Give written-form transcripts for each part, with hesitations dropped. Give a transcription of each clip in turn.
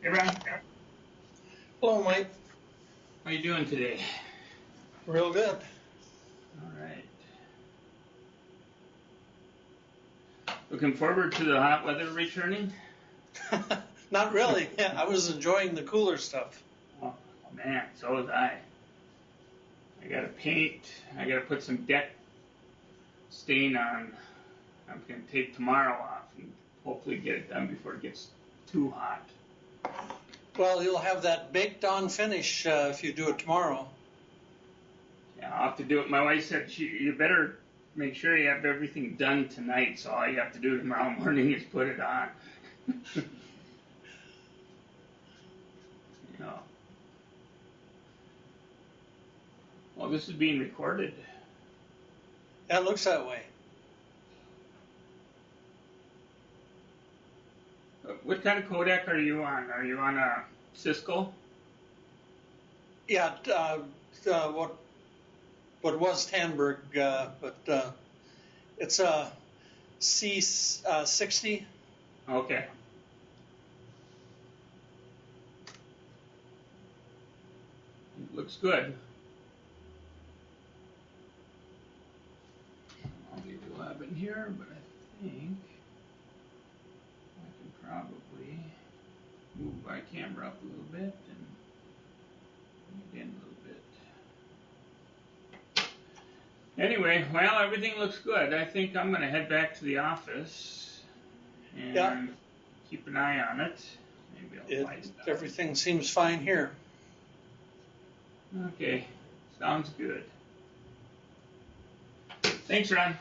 Hey, Ron. Hello, Mike. How you doing today? Real good. All right. Looking forward to the hot weather returning? Not really. Yeah, I was enjoying the cooler stuff. Oh, man, so was I. I gotta paint. I gotta put some deck stain on. I'm gonna take tomorrow off and hopefully get it done before it gets too hot. Well, you'll have that baked on finish if you do it tomorrow. Yeah, I'll have to do it. My wife said you better make sure you have everything done tonight, so all you have to do tomorrow morning is put it on. you know. Well, this is being recorded. Yeah, it looks that way. What kind of codec are you on? Are you on a Cisco? Yeah, what was Tandberg, but it's a C60. Okay. It looks good. I'll leave 11 here, but I think I can probably move my camera up a little bit and bring it in a little bit. Anyway, well, everything looks good. I think I'm going to head back to the office and Yeah, keep an eye on it. Maybe I'll light it up. everything seems fine here. Okay, sounds good. Thanks, Ron.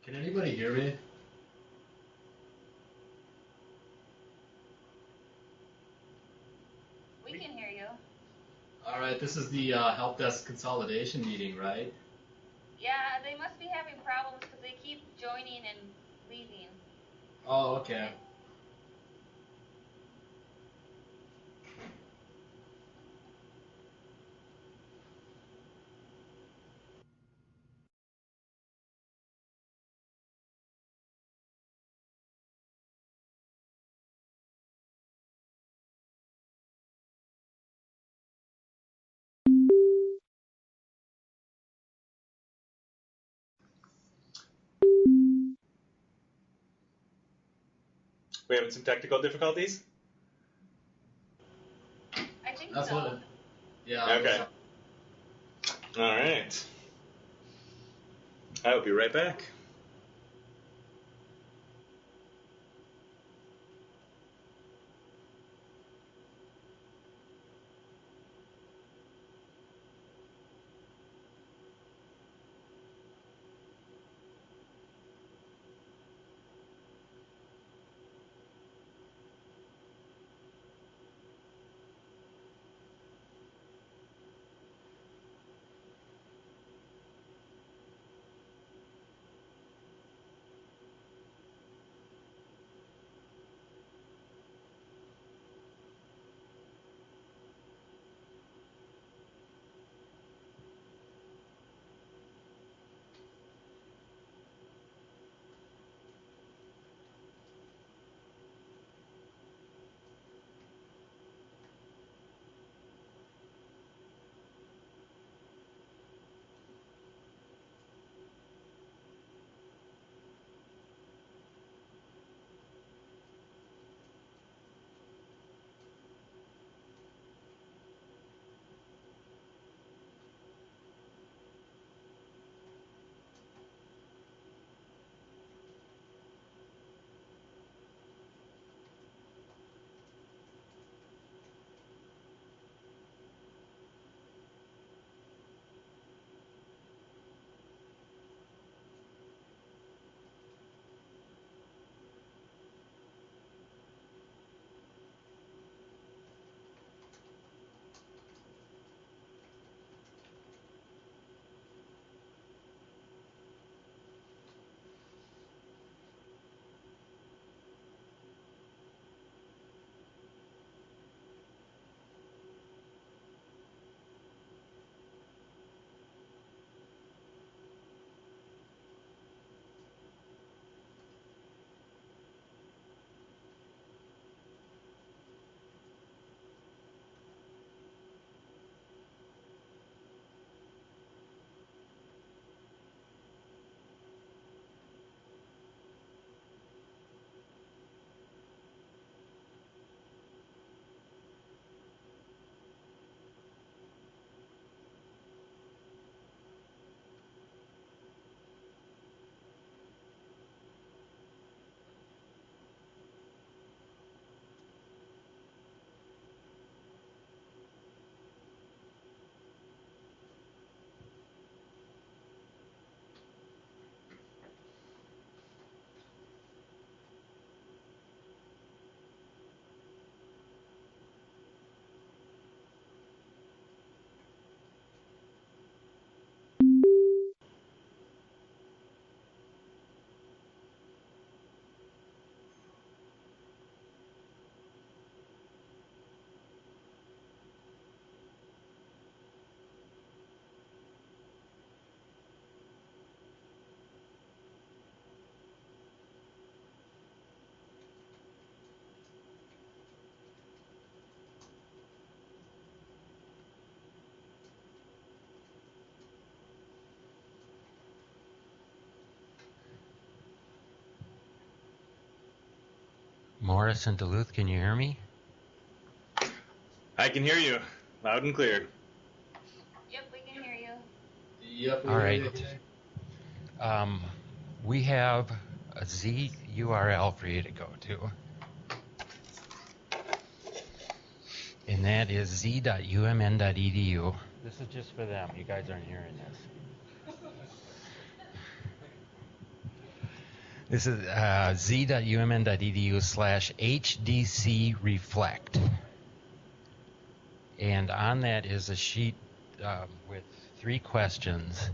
Can anybody hear me? We can hear you. All right, this is the help desk consolidation meeting, right? Yeah, they must be having problems because they keep joining and leaving. Oh, okay. We having some technical difficulties? I think That's so. what. Yeah. Okay. All right. I will be right back. Morris and Duluth, can you hear me? I can hear you loud and clear. Yep, we can hear you. Yep. All right. We have a Z URL for you to go to. And that is z.umn.edu. This is just for them. You guys aren't hearing this. This is z.umn.edu/hdcreflect. And on that is a sheet with 3 questions.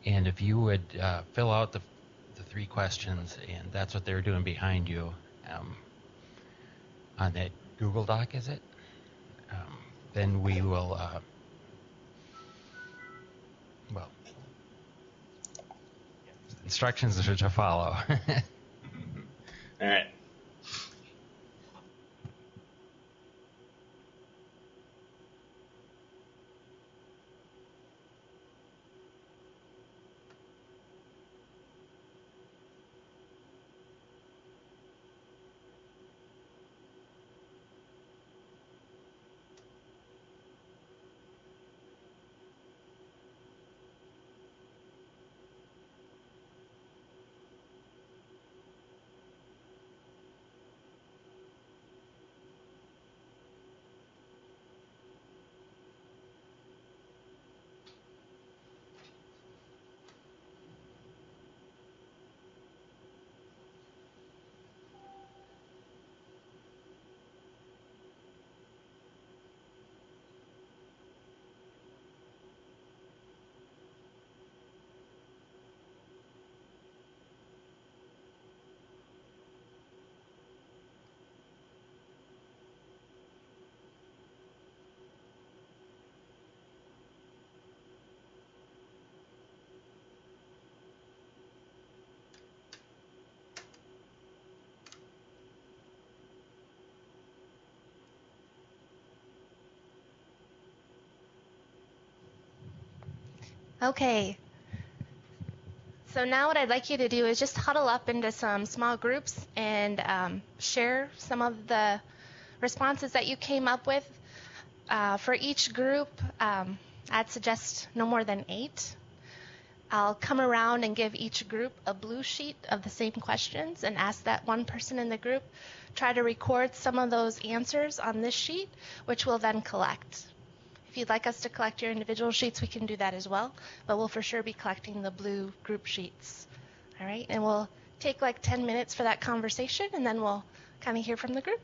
And if you would fill out the 3 questions, and that's what they're doing behind you on that Google Doc, is it? Then we will, instructions are to follow. All right. Okay. So now what I'd like you to do is just huddle up into some small groups and share some of the responses that you came up with. For each group, I'd suggest no more than 8. I'll come around and give each group a blue sheet of the same questions and ask that one person in the group try to record some of those answers on this sheet, which we'll then collect. If you'd like us to collect your individual sheets, we can do that as well, but we'll for sure be collecting the blue group sheets. All right, and we'll take like 10 minutes for that conversation, and then we'll kind of hear from the group.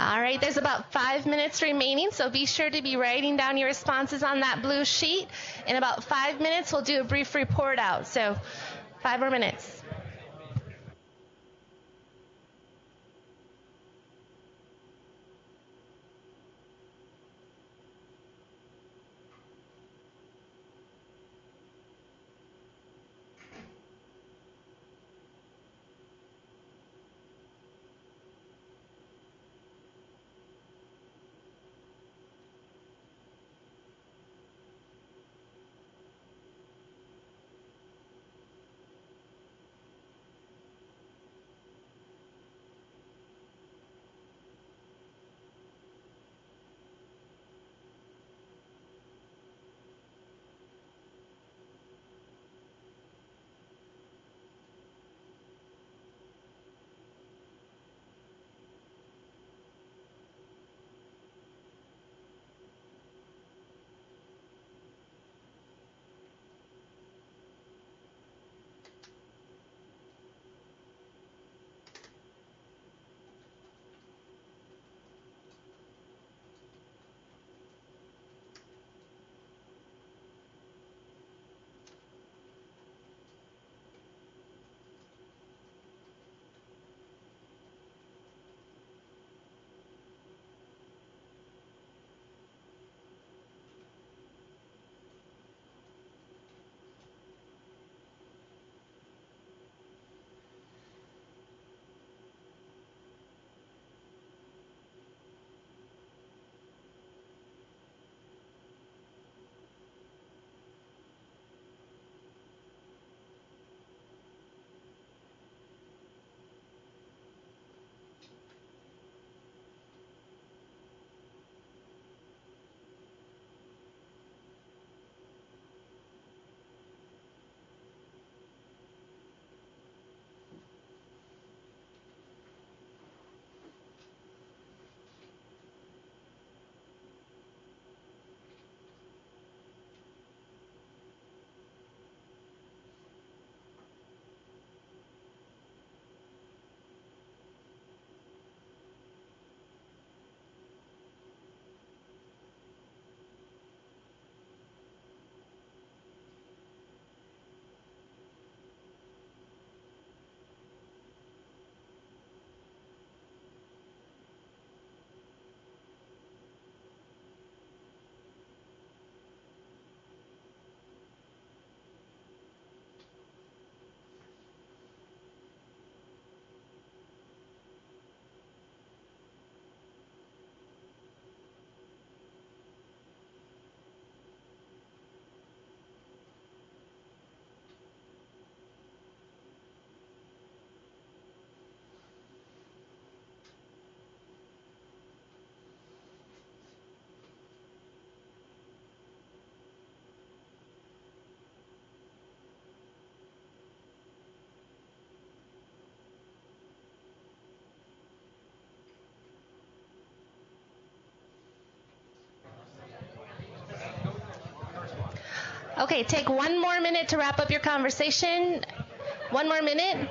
All right, there's about 5 minutes remaining, so be sure to be writing down your responses on that blue sheet. In about 5 minutes, we'll do a brief report out. So 5 more minutes. Okay, take 1 more minute to wrap up your conversation. 1 more minute.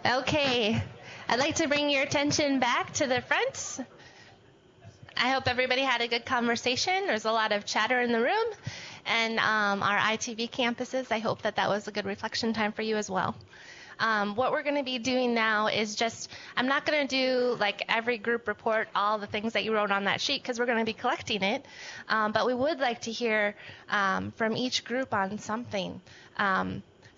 Okay. I'd like to bring your attention back to the front. I hope everybody had a good conversation. There's a lot of chatter in the room. And our ITV campuses, I hope that was a good reflection time for you as well. What we're going to be doing now is I'm not going to do like every group report all the things that you wrote on that sheet because we're going to be collecting it. But we would like to hear from each group on something.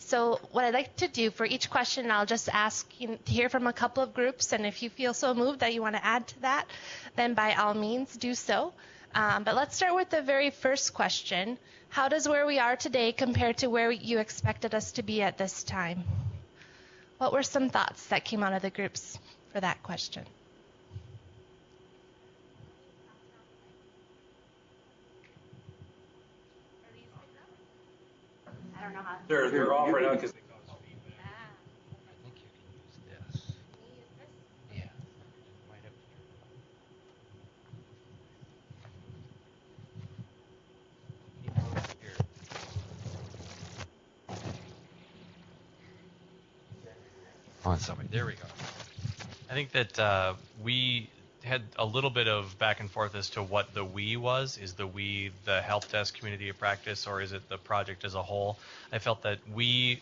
So what I'd like to do for each question, I'll just ask you to hear from a couple of groups, and if you feel so moved that you want to add to that, then by all means do so. But let's start with the very first question. How does where we are today compare to where you expected us to be at this time? What were some thoughts that came out of the groups for that question? I don't know how. They're off right now because they cause feedback. I think you can use this. Can you use this? Yeah. Might have to turn it on. Oh, sorry. There we go. I think that we had a little bit of back and forth as to what the we was. Is the we the help desk community of practice, or is it the project as a whole? I felt that we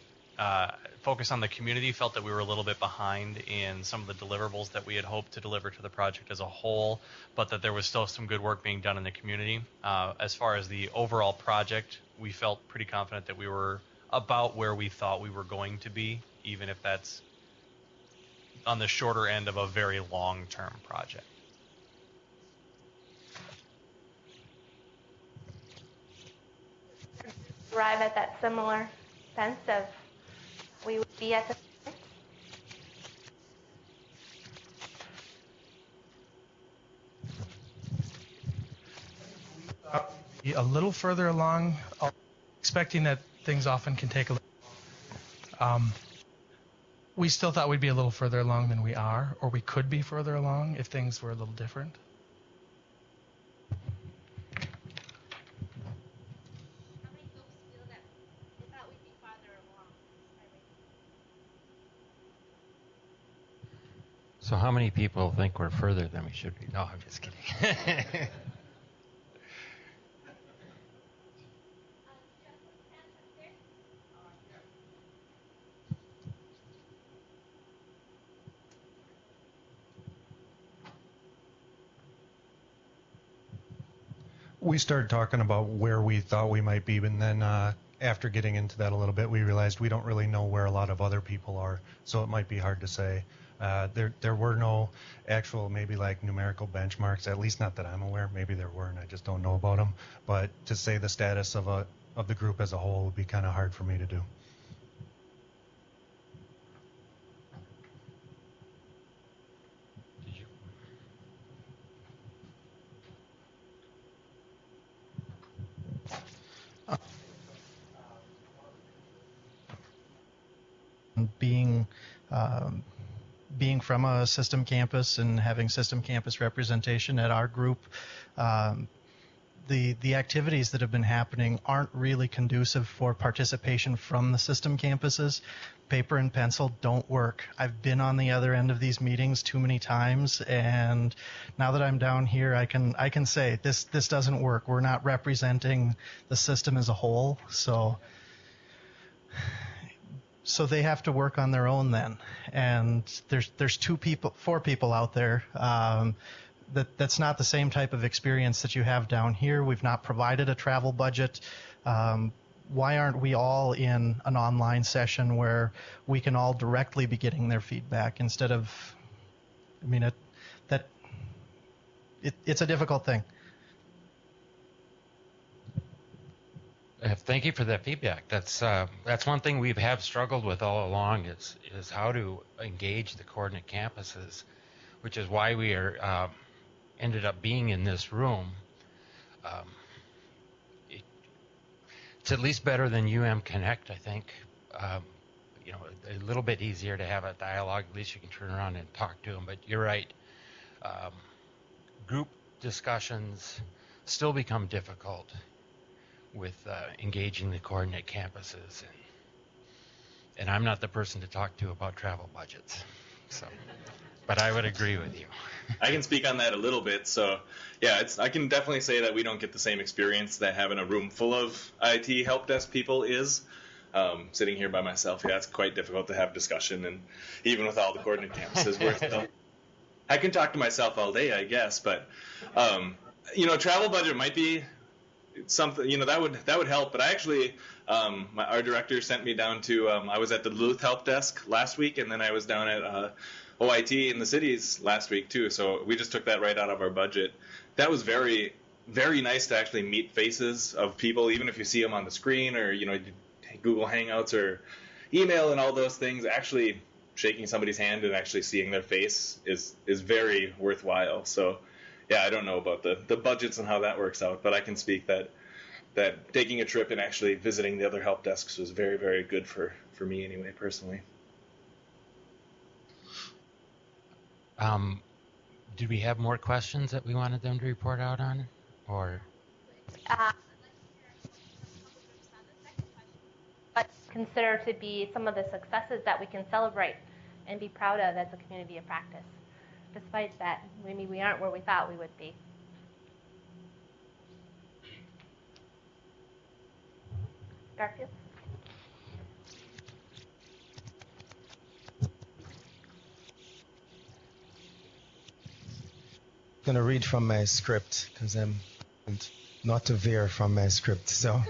focus on the community, felt that we were a little bit behind in some of the deliverables that we had hoped to deliver to the project as a whole, but that there was still some good work being done in the community. As far as the overall project, we felt pretty confident that we were about where we thought we were going to be, even if that's on the shorter end of a very long-term project. Arrive at that similar sense of we would be at the a little further along, expecting that things often can take a little. We still thought we'd be a little further along than we are, or we could be further along if things were a little different. How many folks feel that they thought we'd be farther along? So how many people think we're further than we should be? No, I'm just kidding. We started talking about where we thought we might be, and then after getting into that a little bit, we realized we don't really know where a lot of other people are, so it might be hard to say. There were no actual maybe like numerical benchmarks, at least not that I'm aware. Maybe there were, and I just don't know about them. But to say the status of the group as a whole would be kind of hard for me to do. Being from a system campus and having system campus representation at our group, the activities that have been happening aren't really conducive for participation from the system campuses. Paper and pencil don't work. I've been on the other end of these meetings too many times, and now that I'm down here, I can say this doesn't work. We're not representing the system as a whole, so they have to work on their own then. And there's 4 people out there. That's not the same type of experience that you have down here. We've not provided a travel budget. Why aren't we all in an online session where we can all directly be getting their feedback instead of, I mean, it's a difficult thing. Thank you for that feedback. That's one thing we have struggled with all along is how to engage the coordinate campuses, which is why we are ended up being in this room. It's at least better than UM Connect, I think. A little bit easier to have a dialogue. At least you can turn around and talk to them. But you're right. Group discussions still become difficult with engaging the coordinate campuses, and I'm not the person to talk to about travel budgets. So, but I would agree with you. I can speak on that a little bit. So, yeah, I can definitely say that we don't get the same experience that having a room full of IT help desk people is. Sitting here by myself, yeah, it's quite difficult to have discussion, and even with all the coordinate campuses, I can talk to myself all day, I guess, but travel budget might be something, that would help. But I actually, our director sent me down to, I was at the Duluth help desk last week, and then I was down at OIT in the cities last week too. So we just took that right out of our budget. That was very, very nice to actually meet faces of people, even if you see them on the screen or Google Hangouts or email and all those things. Actually shaking somebody's hand and actually seeing their face is very worthwhile. So yeah, I don't know about the budgets and how that works out, but I can speak that taking a trip and actually visiting the other help desks was very, very good for me anyway, personally. Did we have more questions that we wanted them to report out on, or? What consider to be some of the successes that we can celebrate and be proud of as a community of practice, despite that maybe we aren't where we thought we would be. Garfield? I'm going to read from my script because I'm not to veer from my script. So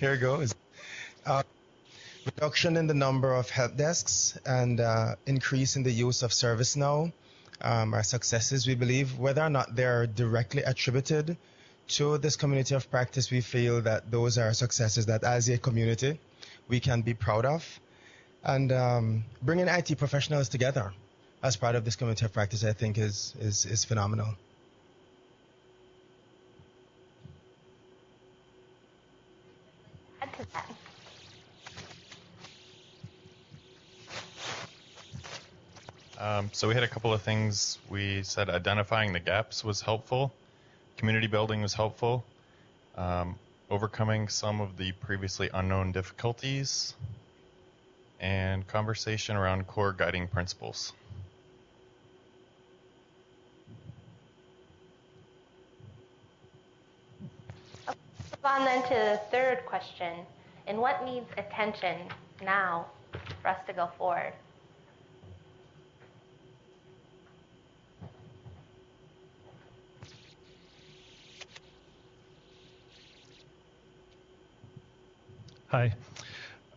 here goes. Reduction in the number of help desks and increase in the use of ServiceNow are successes, we believe. Whether or not they're directly attributed to this community of practice, we feel that those are successes that as a community we can be proud of. And bringing IT professionals together as part of this community of practice, I think, is phenomenal. Add to that. So we had a couple of things. We said identifying the gaps was helpful. Community building was helpful. Overcoming some of the previously unknown difficulties. And conversation around core guiding principles. Move on then to the third question. And what needs attention now for us to go forward? Hi.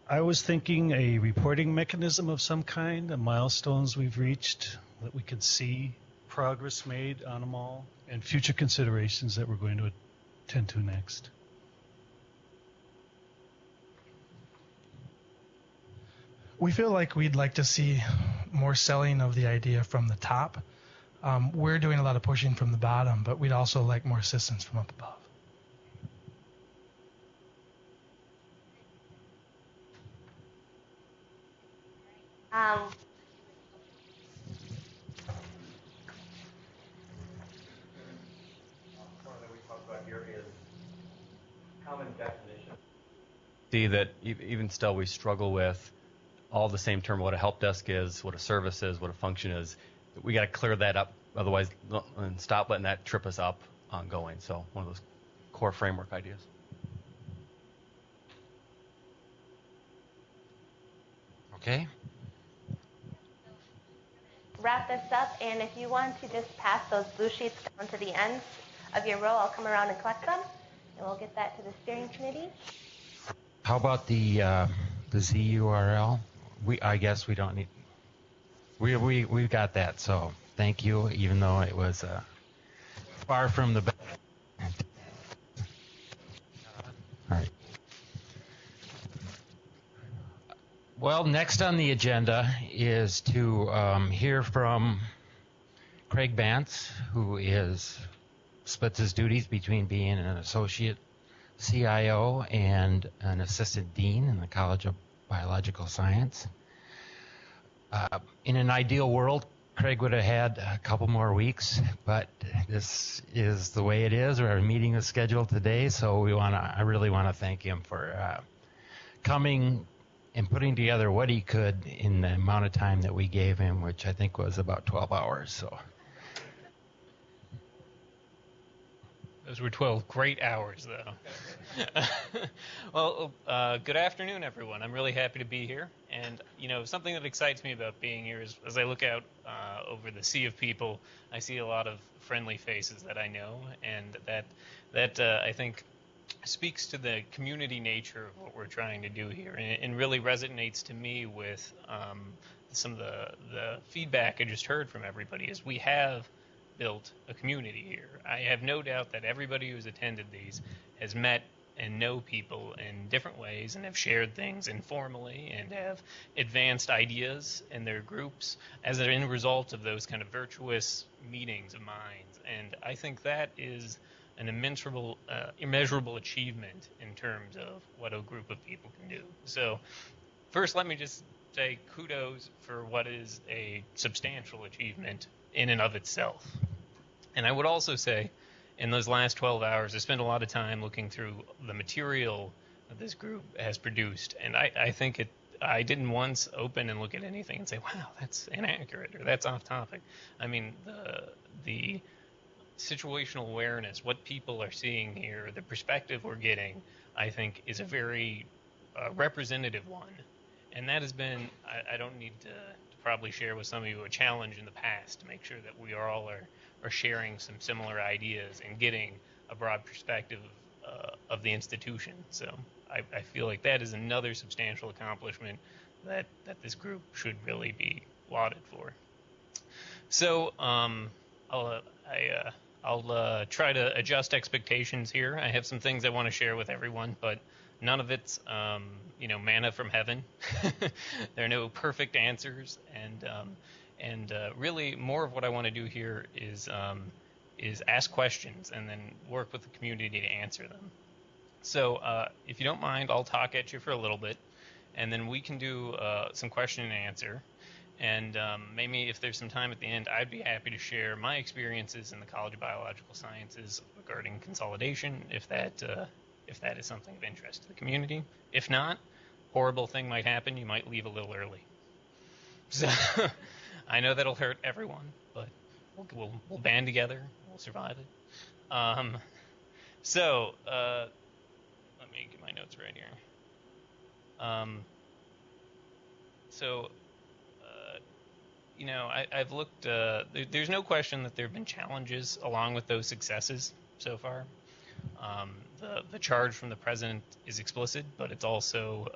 I was thinking a reporting mechanism of some kind, the milestones we've reached, that we can see progress made on them all, and future considerations that we're going to attend to next. We feel like we'd like to see more selling of the idea from the top. We're doing a lot of pushing from the bottom, but we'd also like more assistance from up above. Common definition. See that even still we struggle with all the same term, what a help desk is, what a service is, what a function is. We got to clear that up, otherwise, and stop letting that trip us up ongoing. So one of those core framework ideas. Okay. Wrap this up, and if you want to just pass those blue sheets down to the ends of your row, I'll come around and collect them, and we'll get that to the steering committee. How about the ZURL? I guess we don't need. We've got that. So thank you, even though it was far from the best. All right. Well, next on the agenda is to hear from Craig Bantz, who splits his duties between being an associate CIO and an assistant dean in the College of Biological Science. In an ideal world, Craig would have had a couple more weeks, but this is the way it is. Our meeting is scheduled today, so I really want to thank him for coming and putting together what he could in the amount of time that we gave him, which I think was about 12 hours. So. Those were 12 great hours, though. Well, good afternoon, everyone. I'm really happy to be here. And, something that excites me about being here is as I look out over the sea of people, I see a lot of friendly faces that I know, and that I think speaks to the community nature of what we're trying to do here, and really resonates to me with some of the feedback I just heard from everybody. Is we have built a community here. I have no doubt that everybody who's attended these has met and know people in different ways and have shared things informally and have advanced ideas in their groups as an end result of those kind of virtuous meetings of minds. And I think that is an immeasurable achievement in terms of what a group of people can do. So first, let me just say kudos for what is a substantial achievement in and of itself. And I would also say, in those last 12 hours, I spent a lot of time looking through the material that this group has produced, and I think I didn't once open and look at anything and say, wow, that's inaccurate, or that's off topic. I mean, the situational awareness, what people are seeing here, the perspective we're getting, I think is a very representative one. And that has been, I don't need to probably share with some of you, a challenge in the past to make sure that we all are sharing some similar ideas and getting a broad perspective of the institution. So I feel like that is another substantial accomplishment that this group should really be lauded for. So I'll try to adjust expectations here. I have some things I want to share with everyone, but none of it's manna from heaven. There are no perfect answers, and really more of what I want to do here is ask questions and then work with the community to answer them. So if you don't mind, I'll talk at you for a little bit, and then we can do some question and answer. And maybe if there's some time at the end, I'd be happy to share my experiences in the College of Biological Sciences regarding consolidation, if that is something of interest to the community. If not, horrible thing might happen. You might leave a little early. So I know that'll hurt everyone, but we'll band together. We'll survive it. So let me get my notes right here. I've looked. There's no question that there have been challenges along with those successes so far. The charge from the president is explicit, but it's also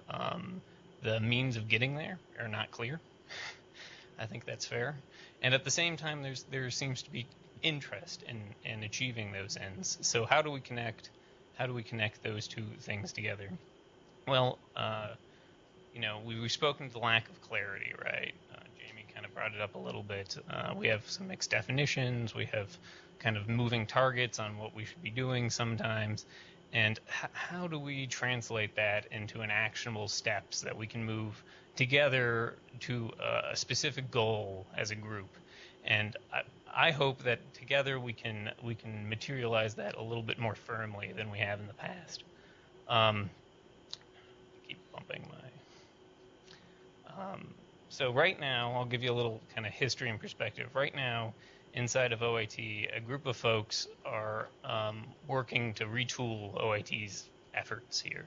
the means of getting there are not clear. I think that's fair. And at the same time, there seems to be interest in achieving those ends. So how do we connect those two things together? Well, we've spoken to the lack of clarity, right? Jamie kind of brought it up a little bit. We have some mixed definitions. We have kind of moving targets on what we should be doing sometimes. And how do we translate that into an actionable steps that we can move together to a specific goal as a group? And I hope that together we can materialize that a little bit more firmly than we have in the past. Keep bumping my. So right now, I'll give you a little kind of history and perspective. Right now, inside of OIT, a group of folks are working to retool OIT's efforts here,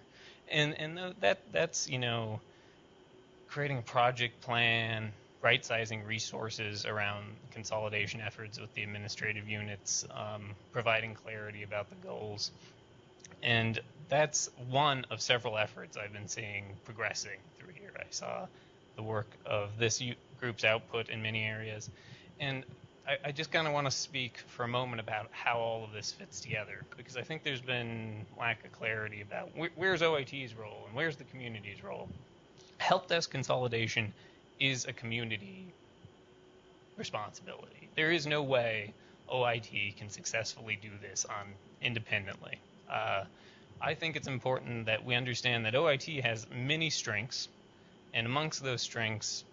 and that's creating a project plan, right-sizing resources around consolidation efforts with the administrative units, providing clarity about the goals, and that's one of several efforts I've been seeing progressing through here. I saw the work of this group's output in many areas, and I just kind of want to speak for a moment about how all of this fits together, because I think there's been lack of clarity about where's OIT's role and where's the community's role. Help desk consolidation is a community responsibility. There is no way OIT can successfully do this independently. I think it's important that we understand that OIT has many strengths, and amongst those strengths,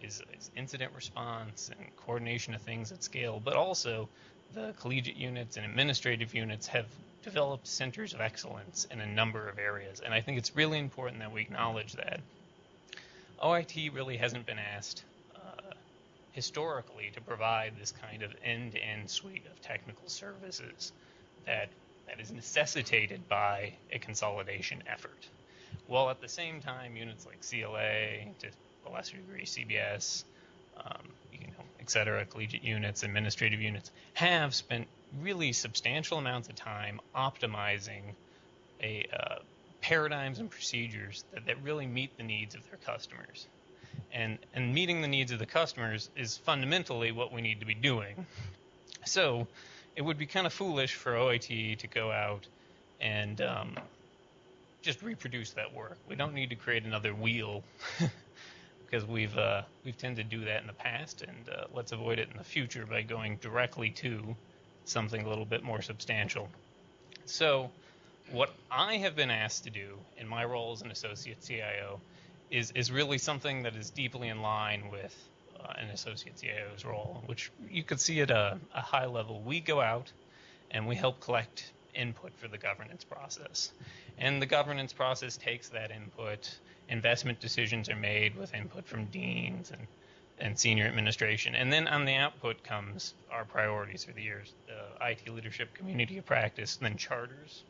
is incident response and coordination of things at scale, but also the collegiate units and administrative units have developed centers of excellence in a number of areas, and I think it's really important that we acknowledge that. OIT really hasn't been asked historically to provide this kind of end-to-end suite of technical services that is necessitated by a consolidation effort. While at the same time, units like CLA, to a lesser degree CBS, et cetera, collegiate units, administrative units, have spent really substantial amounts of time optimizing paradigms and procedures that really meet the needs of their customers. And meeting the needs of the customers is fundamentally what we need to be doing. So it would be kind of foolish for OIT to go out and just reproduce that work. We don't need to create another wheel because we've tended to do that in the past, and let's avoid it in the future by going directly to something a little bit more substantial. So what I have been asked to do in my role as an associate CIO is really something that is deeply in line with an associate CIO's role, which you could see at a high level. We go out and we help collect input for the governance process. And the governance process takes that input. Investment decisions are made with input from deans and senior administration. And then on the output comes our priorities for the years, the IT leadership community of practice, and then charters,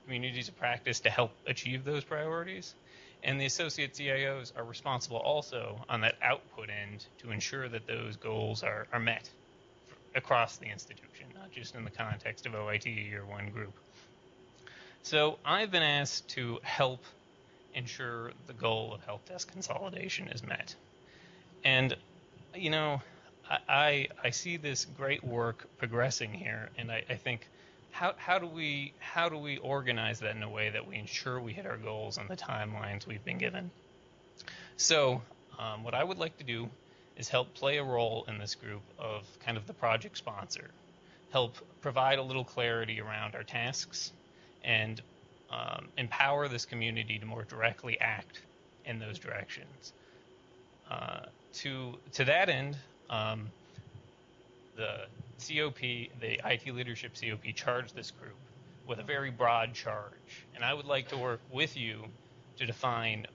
communities of practice to help achieve those priorities. And the associate CIOs are responsible also on that output end to ensure that those goals are met across the institution, not just in the context of OIT or one group. So I've been asked to help ensure the goal of help desk consolidation is met. And, I see this great work progressing here, and I think, how do we organize that in a way that we ensure we hit our goals on the timelines we've been given? So what I would like to do is help play a role in this group of kind of the project sponsor, help provide a little clarity around our tasks, and empower this community to more directly act in those directions. To that end, the COP, the IT leadership COP, charged this group with a very broad charge, and I would like to work with you to define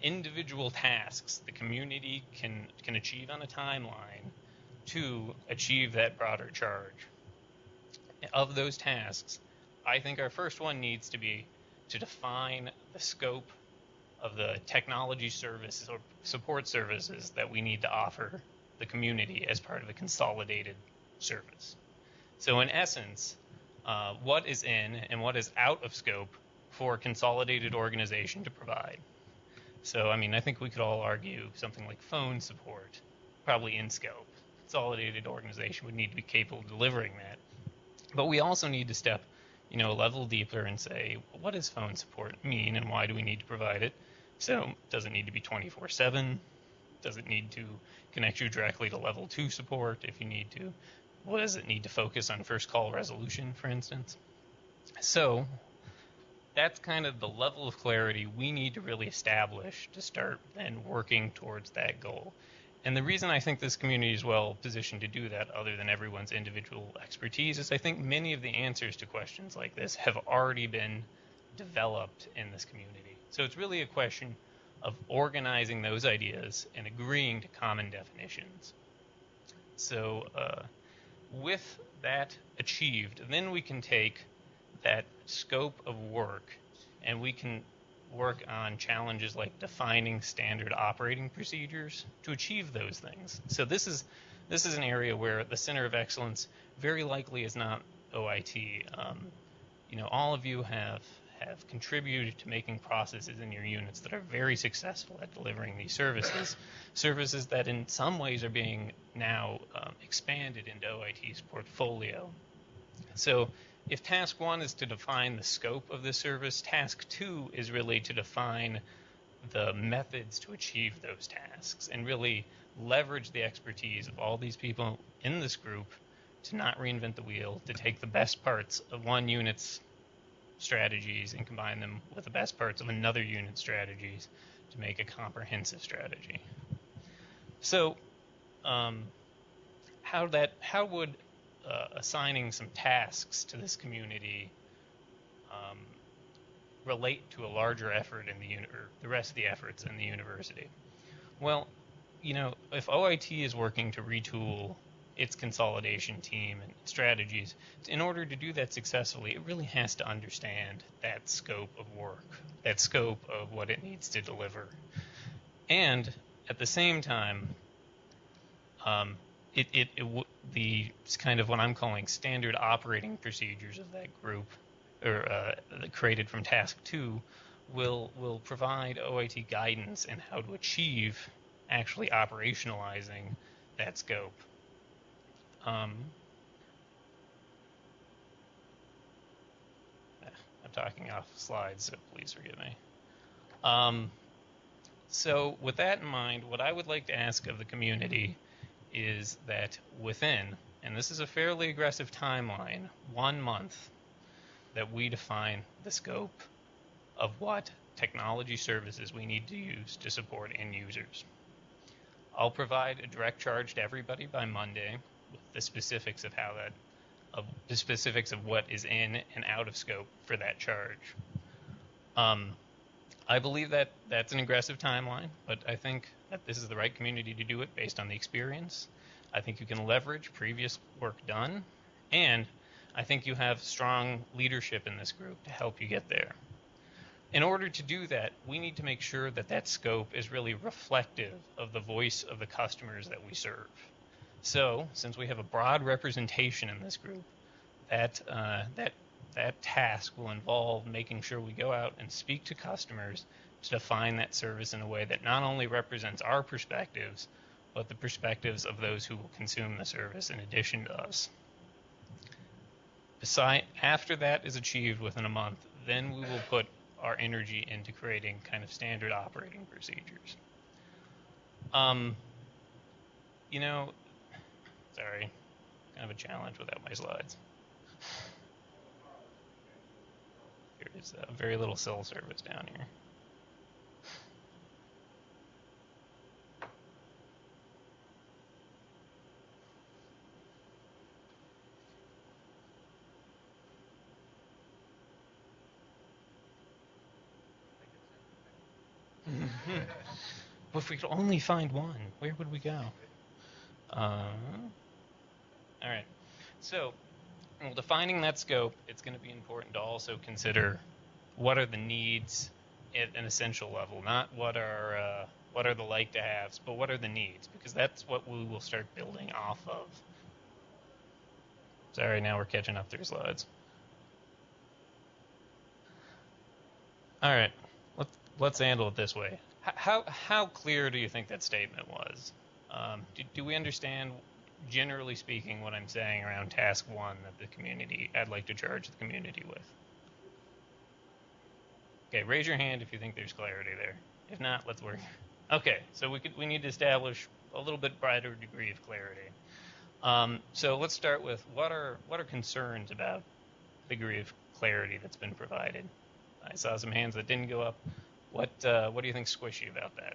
individual tasks the community can achieve on a timeline to achieve that broader charge. Of those tasks, I think our first one needs to be to define the scope of the technology services or support services that we need to offer the community as part of a consolidated service. So in essence, what is in and what is out of scope for a consolidated organization to provide. So, I think we could all argue something like phone support, probably in scope. Consolidated organization would need to be capable of delivering that. But we also need to step, a level deeper and say, what does phone support mean and why do we need to provide it? So, does it need to be 24/7? Does it need to connect you directly to level 2 support if you need to? What does it need to focus on first call resolution, for instance? So that's kind of the level of clarity we need to really establish to start then working towards that goal. And the reason I think this community is well positioned to do that, other than everyone's individual expertise, is I think many of the answers to questions like this have already been developed in this community. So it's really a question of organizing those ideas and agreeing to common definitions. So with that achieved, then we can take that scope of work and we can work on challenges like defining standard operating procedures to achieve those things. So this is an area where the Center of Excellence very likely is not OIT. All of you have contributed to making processes in your units that are very successful at delivering these services that in some ways are being now expanded into OIT's portfolio. So if task 1 is to define the scope of the service, task 2 is really to define the methods to achieve those tasks and really leverage the expertise of all these people in this group to not reinvent the wheel, to take the best parts of one unit's strategies and combine them with the best parts of another unit's strategies to make a comprehensive strategy. So how would assigning some tasks to this community relate to a larger effort in or the rest of the efforts in the university? Well, if OIT is working to retool its consolidation team and strategies, in order to do that successfully, it really has to understand that scope of work, that scope of what it needs to deliver. And at the same time, the kind of what I'm calling standard operating procedures of that group, or created from Task 2, will provide OIT guidance in how to achieve actually operationalizing that scope. I'm talking off slides, so please forgive me. So with that in mind, what I would like to ask of the community is that within, and this is a fairly aggressive timeline, 1 month, that we define the scope of what technology services we need to use to support end users. I'll provide a direct charge to everybody by Monday with the specifics of the specifics of what is in and out of scope for that charge. I believe that that's an aggressive timeline, but I think that this is the right community to do it based on the experience. I think you can leverage previous work done, and I think you have strong leadership in this group to help you get there. In order to do that, we need to make sure that that scope is really reflective of the voice of the customers that we serve. So, since we have a broad representation in this group, that task will involve making sure we go out and speak to customers to define that service in a way that not only represents our perspectives, but the perspectives of those who will consume the service in addition to us. After that is achieved within a month, then we will put our energy into creating kind of standard operating procedures. Sorry, kind of a challenge without my slides. There's very little cell service down here. But if we could only find one, where would we go? All right. So, defining that scope, it's going to be important to also consider what are the needs at an essential level, not what are the like-to-haves, but what are the needs, because that's what we will start building off of. Sorry, now we're catching up through slides. All right, let's handle it this way. How clear do you think that statement was? Do we understand, generally speaking, what I'm saying around task 1 that I'd like to charge the community with? Okay, raise your hand if you think there's clarity there. If not, let's work. Okay, so we need to establish a little bit brighter degree of clarity. So let's start with what are concerns about the degree of clarity that's been provided? I saw some hands that didn't go up. What do you think's squishy about that?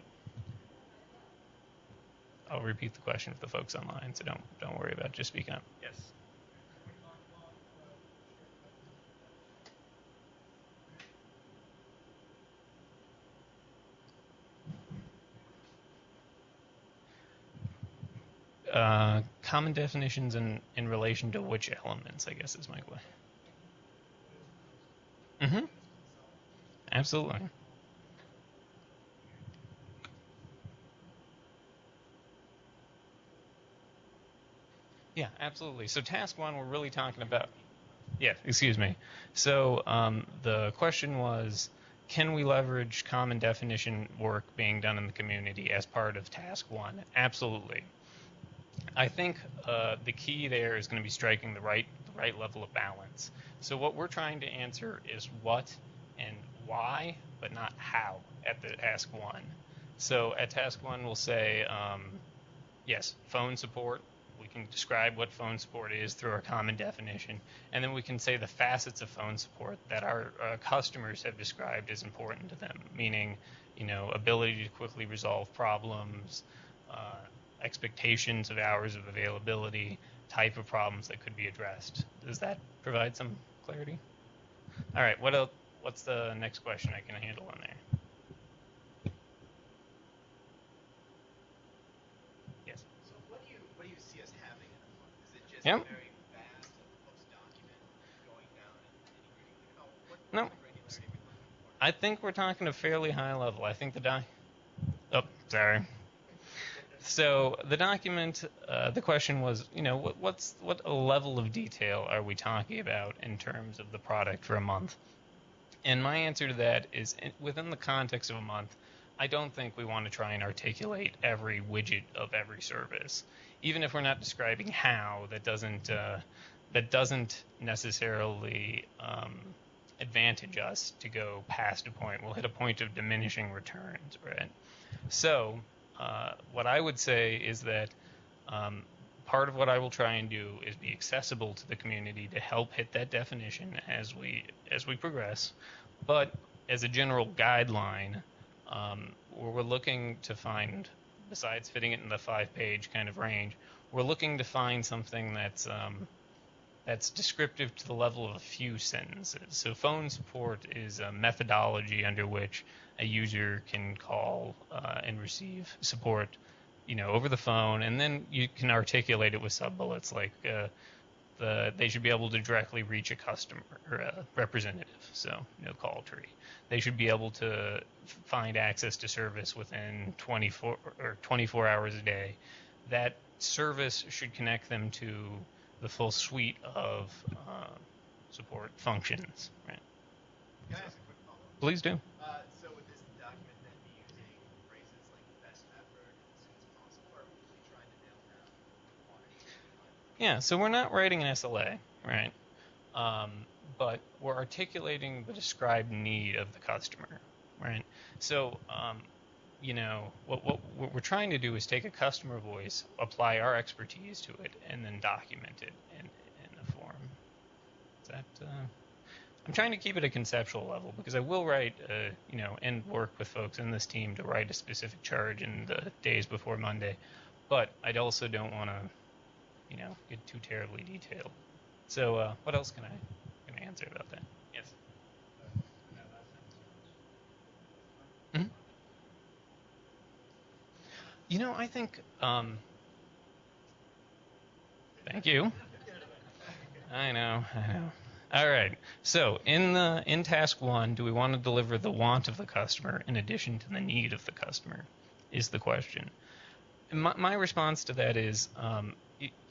I'll repeat the question for the folks online, so don't worry about it. Just speak up. Yes. Common definitions in relation to which elements, I guess, is my question. Mm-hmm. Absolutely. Yeah, absolutely. So task 1, we're really talking about. Yeah, excuse me. So the question was, can we leverage common definition work being done in the community as part of task 1? Absolutely. I think the key there is going to be striking the right level of balance. So what we're trying to answer is what and why, but not how at the task 1. So at task 1, we'll say, yes, phone support. We can describe what phone support is through our common definition, and then we can say the facets of phone support that our customers have described as important to them, meaning, ability to quickly resolve problems, expectations of hours of availability, type of problems that could be addressed. Does that provide some clarity? All right, what else? What's the next question I can handle on there? Yes. So what do you see us having in a month? Is it just Yep. very vast, like a post document going down and nitty-gritty? What No. kind of granularity are we looking for? I think we're talking a fairly high level. I think Oh, sorry. So the document, the question was, what level of detail are we talking about in terms of the product for a month? And my answer to that is, within the context of a month, I don't think we want to try and articulate every widget of every service. Even if we're not describing how, that doesn't necessarily advantage us to go past a point. We'll hit a point of diminishing returns, right? So what I would say is that part of what I will try and do is be accessible to the community to help hit that definition as we progress. But as a general guideline, we're looking to find, besides fitting it in the 5-page kind of range, we're looking to find something that's descriptive to the level of a few sentences. So phone support is a methodology under which a user can call and receive support, over the phone, and then you can articulate it with sub-bullets like they should be able to directly reach a customer or a representative, so no call tree. They should be able to find access to service within 24 hours a day. That service should connect them to the full suite of support functions. Right? Can I ask a quick follow-up? Please do. So would this document then be using phrases like best effort and as soon as possible, or would we be trying to nail down quantity? Yeah, so we're not writing an SLA, right? But we're articulating the described need of the customer, right? So, what we're trying to do is take a customer voice, apply our expertise to it, and then document it in a form. Is that? I'm trying to keep it a conceptual level because I will write, and work with folks in this team to write a specific charge in the days before Monday, but I also don't want to, get too terribly detailed. So, what else can I answer about that? Yes. I think. Thank you. I know. All right. So in task 1, do we want to deliver the want of the customer in addition to the need of the customer? Is the question. And my response to that is,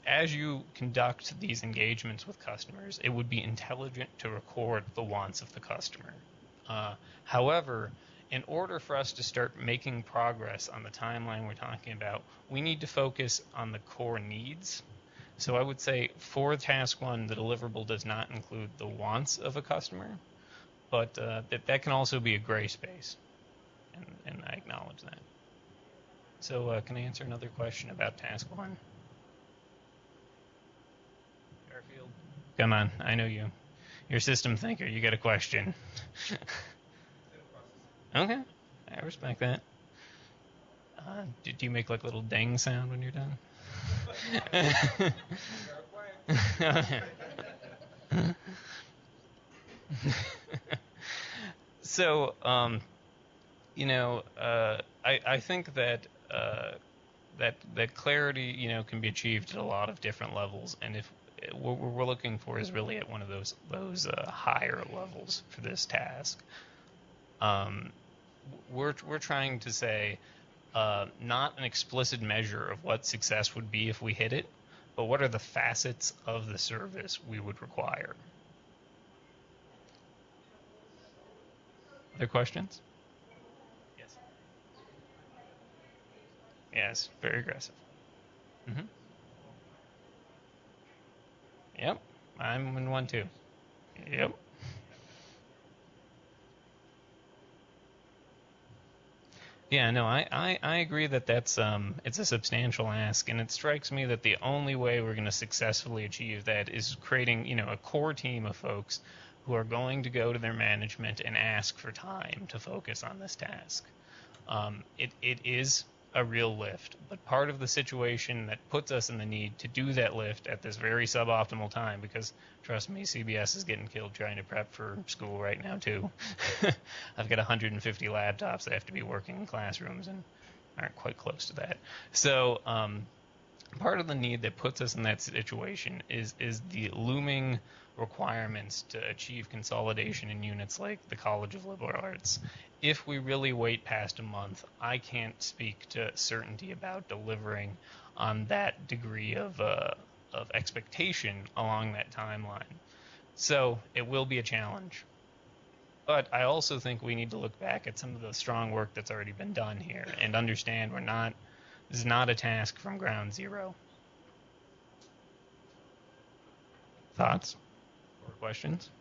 as you conduct these engagements with customers, it would be intelligent to record the wants of the customer. However, in order for us to start making progress on the timeline we're talking about, we need to focus on the core needs. So I would say for task 1, the deliverable does not include the wants of a customer, but that can also be a gray space, and I acknowledge that. So can I answer another question about task 1? Garfield? Come on, I know you. You're a system thinker. You got a question. Okay, I respect that. Do you make like a little ding sound when you're done? So, I think that that clarity, can be achieved at a lot of different levels, and if what we're looking for is really at one of those higher levels for this task. We're trying to say not an explicit measure of what success would be if we hit it, but what are the facets of the service we would require. Other questions? Yes. Yes, very aggressive. Mm-hmm. Yep, I'm in one too. Yep. Yeah, no, I agree that that's it's a substantial ask, and it strikes me that the only way we're going to successfully achieve that is creating, a core team of folks who are going to go to their management and ask for time to focus on this task. It is a real lift. But part of the situation that puts us in the need to do that lift at this very suboptimal time, because trust me, CBS is getting killed trying to prep for school right now too. I've got 150 laptops that have to be working in classrooms and aren't quite close to that. So part of the need that puts us in that situation is the looming requirements to achieve consolidation in units like the College of Liberal Arts. If we really wait past a month, I can't speak to certainty about delivering on that degree of expectation along that timeline. So it will be a challenge. But I also think we need to look back at some of the strong work that's already been done here and understand this is not a task from ground zero. Thoughts or questions?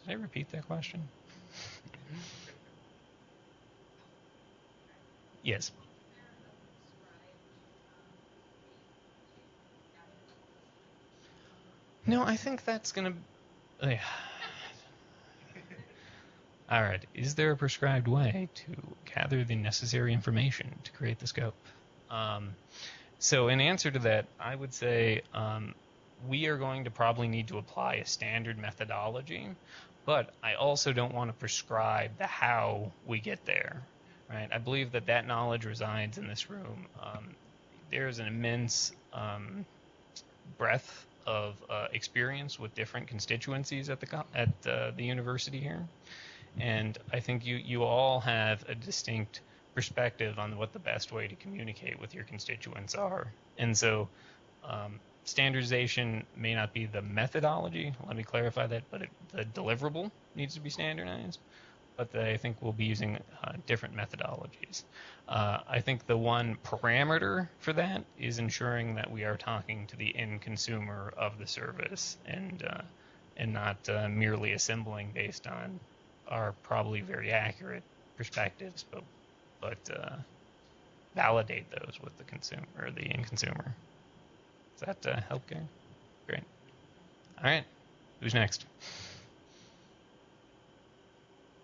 Did I repeat that question? Yes. No, I think that's going to... All right. Is there a prescribed way to gather the necessary information to create the scope? So in answer to that, I would say we are going to probably need to apply a standard methodology, but I also don't want to prescribe the how we get there. Right? I believe that knowledge resides in this room. There's an immense breadth of experience with different constituencies at the university here, and I think you all have a distinct perspective on what the best way to communicate with your constituents are, and so standardization may not be the methodology. Let me clarify that, but the deliverable needs to be standardized. But I think we'll be using different methodologies. I think the one parameter for that is ensuring that we are talking to the end consumer of the service and not merely assembling based on our probably very accurate perspectives, but validate those with the consumer or the end consumer. Does that help, Gary? Great. All right. Who's next?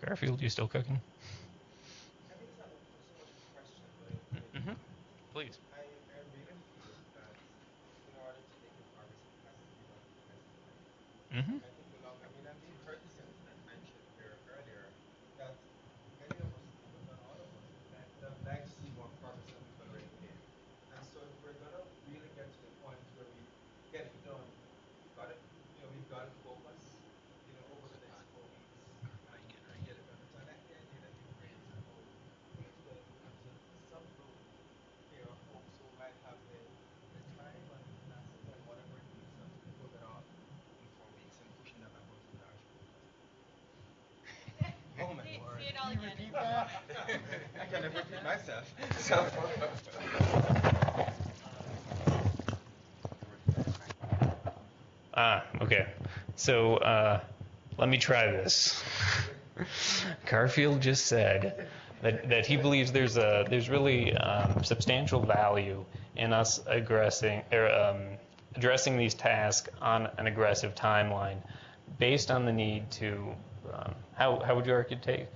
Garfield, you still cooking? Mm-hmm. Please. I really feel that in order to make it progress, it has to be done progressively. Mm-hmm. I think I'm being courteous and mentioned here earlier that many of us, if not all of us, would have liked to see more progress than we've already made. And so if we're gonna really get to the point where we get it done, we've got to focus, over the next 4 weeks and get it done. So I like the idea that you've raised about pulling together perhaps a subgroup here of folks who might have the time and the tenacity and whatever it takes to actually pull that off in 4 weeks and pushing that out onto a large group as well. Oh my word. Say it all again. Repeat that? I can never repeat myself. So Okay. So let me try this. Garfield just said that he believes there's really substantial value in us addressing these tasks on an aggressive timeline, based on the need to how would you articulate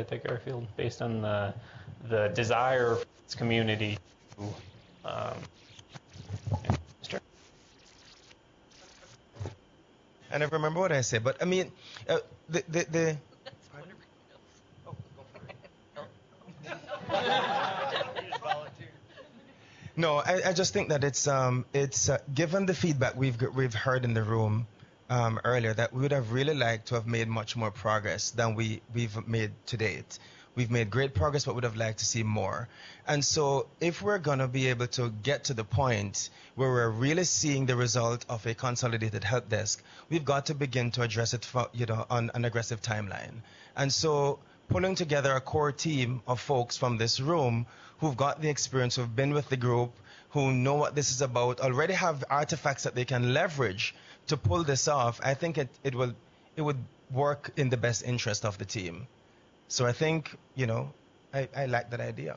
that, Garfield? Based on the desire of its community to I never remember what I said, but I mean, the oh, go for it. No, I just think that it's given the feedback we've heard in the room earlier, that we would have really liked to have made much more progress than we've made to date. We've made great progress, but would have liked to see more. And so if we're going to be able to get to the point where we're really seeing the result of a consolidated help desk, we've got to begin to address it on an aggressive timeline. And so pulling together a core team of folks from this room who've got the experience, who've been with the group, who know what this is about, already have artifacts that they can leverage to pull this off, I think it would work in the best interest of the team. So I think, I like that idea.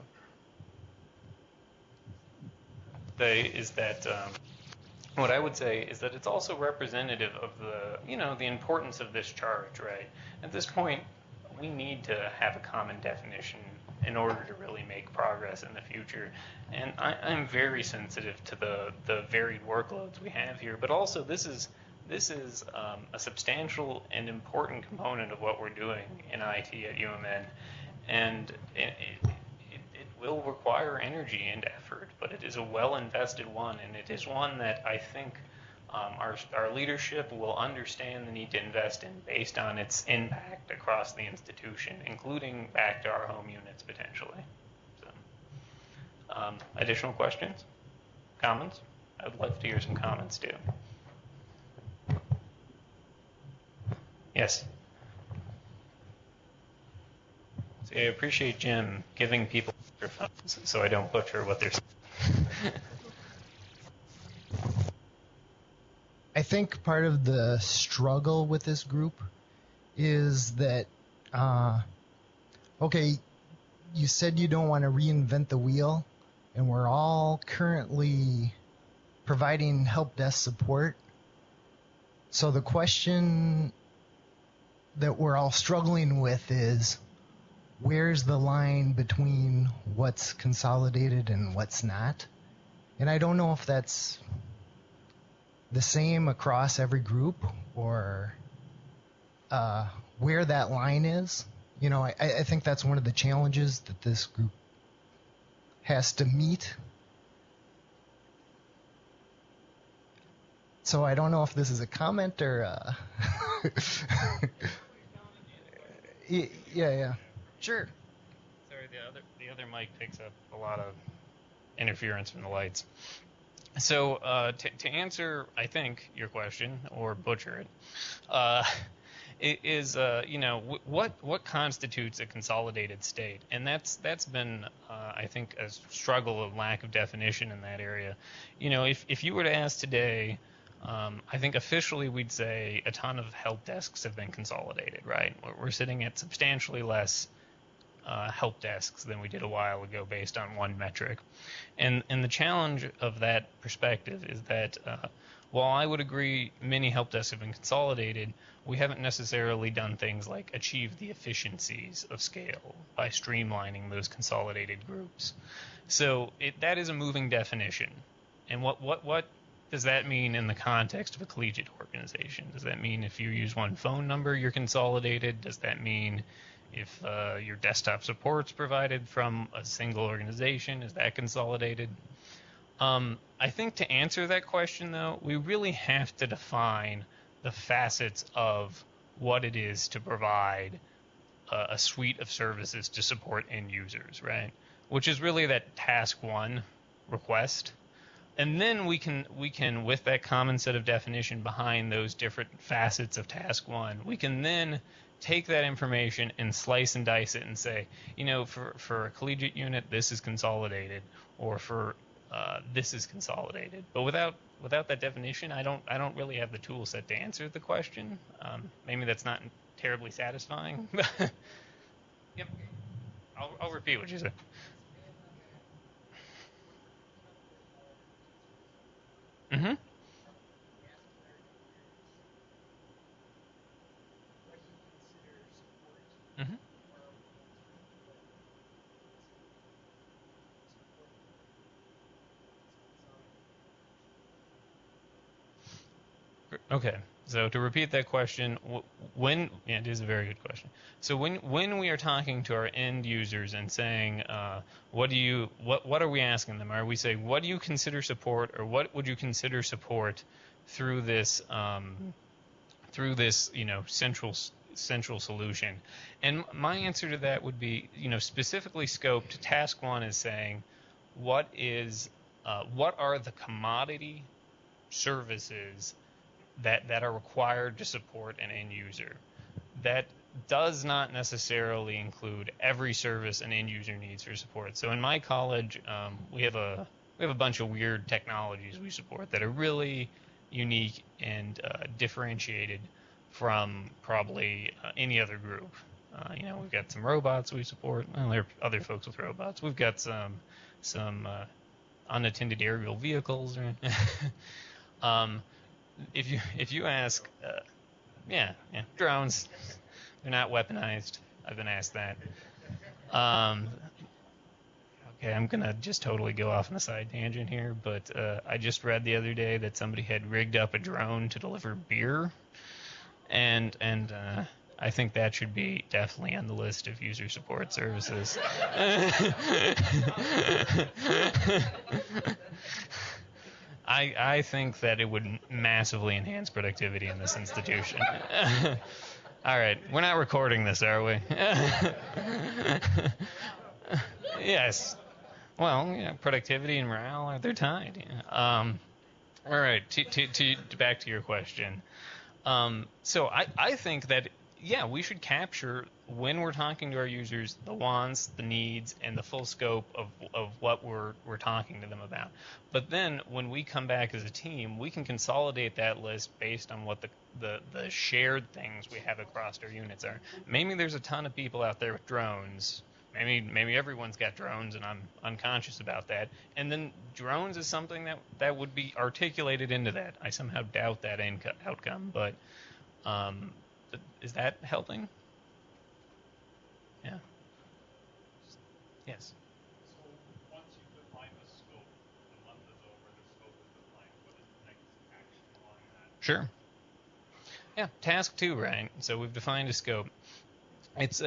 What I would say is that it's also representative of the importance of this charge, right? At this point, we need to have a common definition in order to really make progress in the future. And I'm very sensitive to the varied workloads we have here, but also this is a substantial and important component of what we're doing in IT at UMN, and it will require energy and effort, but it is a well-invested one, and it is one that I think our leadership will understand the need to invest in based on its impact across the institution, including back to our home units potentially. So, additional questions? Comments? I would love to hear some comments too. Yes. See, I appreciate Jim giving people microphones so I don't butcher what they're saying. I think part of the struggle with this group is that, okay, you said you don't want to reinvent the wheel, and we're all currently providing help desk support. So the question that we're all struggling with is, where's the line between what's consolidated and what's not? And I don't know if that's the same across every group or where that line is. You know, I think that's one of the challenges that this group has to meet. So I don't know if this is a comment or yeah. Sure. Sorry, the other mic picks up a lot of interference from the lights. So to answer, I think, your question, or butcher it, is what constitutes a consolidated state, and that's been I think a struggle of lack of definition in that area. You know, if you were to ask today, I think officially we'd say a ton of help desks have been consolidated, right? We're sitting at substantially less help desks than we did a while ago based on one metric. And the challenge of that perspective is that while I would agree many help desks have been consolidated, we haven't necessarily done things like achieve the efficiencies of scale by streamlining those consolidated groups. So that is a moving definition. And what does that mean in the context of a collegiate organization? Does that mean if you use one phone number, you're consolidated? Does that mean if your desktop support's provided from a single organization, is that consolidated? I think to answer that question, though, we really have to define the facets of what it is to provide a suite of services to support end users, right? Which is really that task one request. And then we can, with that common set of definition behind those different facets of task one, we can then take that information and slice and dice it and say, you know, for a collegiate unit, this is consolidated, or for this is consolidated. But without that definition, I don't really have the tool set to answer the question. Maybe that's not terribly satisfying. Yep. I'll repeat what you said. Mm-hmm. Mm-hmm. Okay, so to repeat that question, it is a very good question. So when we are talking to our end users and saying, what are we asking them? Are we saying, what do you consider support, or what would you consider support through this central solution? And my answer to that would be, specifically scoped. Task one is saying, what are the commodity services that are required to support an end user? That does not necessarily include every service an end user needs for support. So in my college, we have a bunch of weird technologies we support that are really unique and differentiated from probably any other group. We've got some robots we support. Well, there are other folks with robots. We've got some unattended aerial vehicles. Right? If you ask, drones, they're not weaponized. I've been asked that. Okay, I'm gonna just totally go off on a side tangent here, but I just read the other day that somebody had rigged up a drone to deliver beer, and I think that should be definitely on the list of user support services. I think that it would massively enhance productivity in this institution. All right, we're not recording this, are we? Yes. Well, yeah, productivity and morale, they're tied. Yeah. All right, back to your question. So I think that, yeah, we should capture, when we're talking to our users, the wants, the needs, and the full scope of what we're talking to them about. But then when we come back as a team, we can consolidate that list based on what the shared things we have across our units are. Maybe there's a ton of people out there with drones. Maybe everyone's got drones, and I'm unconscious about that. And then drones is something that would be articulated into that. I somehow doubt that outcome, but is that helping? Yeah. Yes. So once you define the scope, the month is over, the scope is defined. What is the next action along that? Sure. Yeah, task 2, right? So we've defined a scope. It's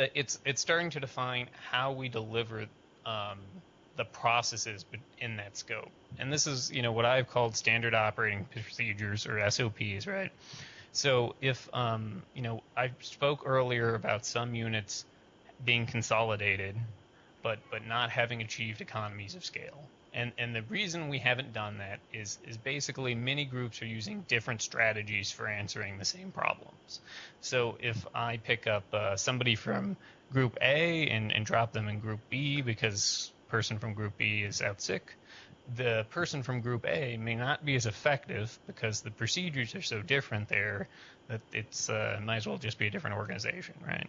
starting to define how we deliver the processes in that scope. And this is, what I've called standard operating procedures, or SOPs, right? So if, I spoke earlier about some units being consolidated, but not having achieved economies of scale. And the reason we haven't done that is basically many groups are using different strategies for answering the same problems. So if I pick up somebody from group A and drop them in group B because person from group B is out sick, the person from group A may not be as effective because the procedures are so different there that it's might as well just be a different organization, right?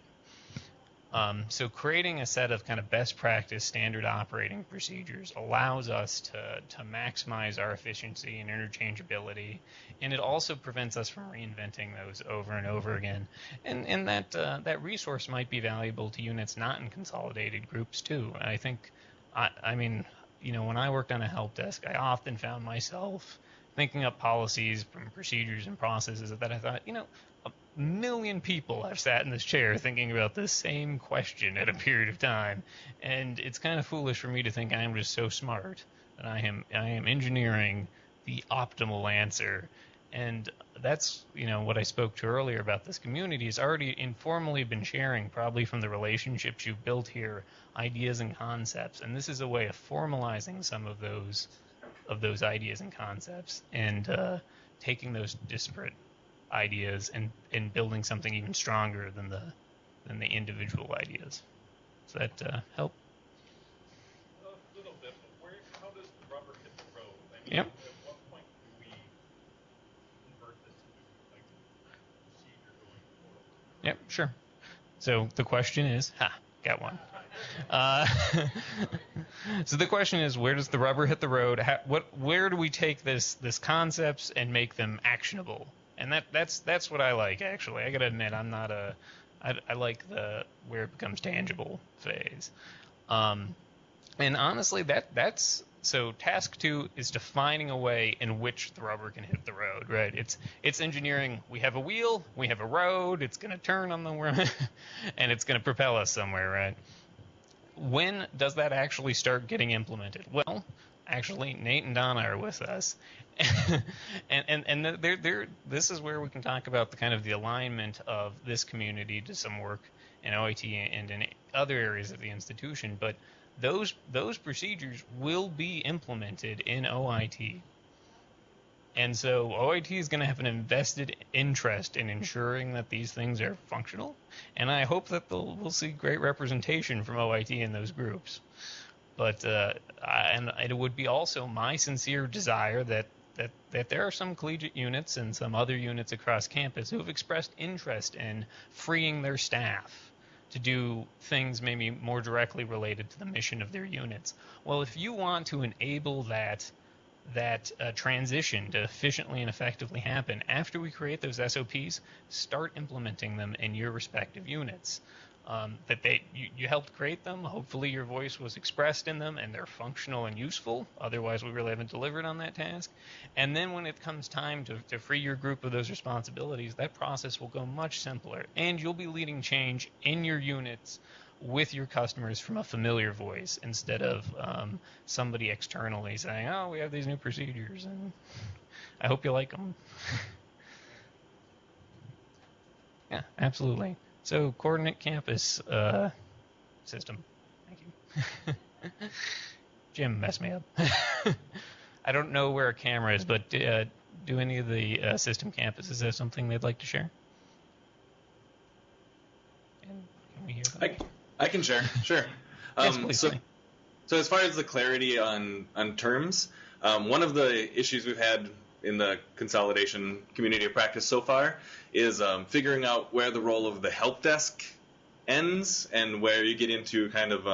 So creating a set of kind of best practice standard operating procedures allows us to maximize our efficiency and interchangeability, and it also prevents us from reinventing those over and over again. And that resource might be valuable to units not in consolidated groups too. I think, I mean, when I worked on a help desk, I often found myself thinking up policies from procedures and processes that I thought, a million people have sat in this chair thinking about this same question at a period of time, and it's kind of foolish for me to think I am just so smart that I am engineering the optimal answer. And that's what I spoke to earlier about this community has already informally been sharing, probably from the relationships you've built here, ideas and concepts, and this is a way of formalizing some of those ideas and concepts and taking those disparate ideas and building something even stronger than the individual ideas. Does that help? A little bit, but how does the rubber hit the road? I mean, Yep. At what point do we convert this into procedure going forward? Yep, sure. So the question is, got one. So the question is, where does the rubber hit the road? Where do we take this concepts and make them actionable? And that's what I like, actually. I gotta admit, I like the where it becomes tangible phase. And honestly, that's so task 2 is defining a way in which the rubber can hit the road, right? It's engineering. We have a wheel, we have a road. It's gonna turn on the road, and it's gonna propel us somewhere, right? When does that actually start getting implemented? Well, actually, Nate and Donna are with us, and this is where we can talk about the alignment of this community to some work in OIT and in other areas of the institution. But those procedures will be implemented in OIT. And so OIT is going to have an invested interest in ensuring that these things are functional, and I hope that we'll see great representation from OIT in those groups. But and it would be also my sincere desire that there are some collegiate units and some other units across campus who have expressed interest in freeing their staff to do things maybe more directly related to the mission of their units. Well, if you want to enable that transition to efficiently and effectively happen, after we create those SOPs, start implementing them in your respective units. that you helped create them. Hopefully your voice was expressed in them and they're functional and useful. Otherwise, we really haven't delivered on that task. And then when it comes time to free your group of those responsibilities, that process will go much simpler. And you'll be leading change in your units with your customers from a familiar voice instead of somebody externally saying, oh, we have these new procedures and I hope you like them. Yeah, absolutely. So, coordinate campus system. Thank you. Jim messed me up. I don't know where a camera is, but do any of the system campuses have something they'd like to share? And can we hear them? I can share, sure. Yes, please. So as far as the clarity on terms, one of the issues we've had in the consolidation community of practice so far is figuring out where the role of the help desk ends and where you get into kind of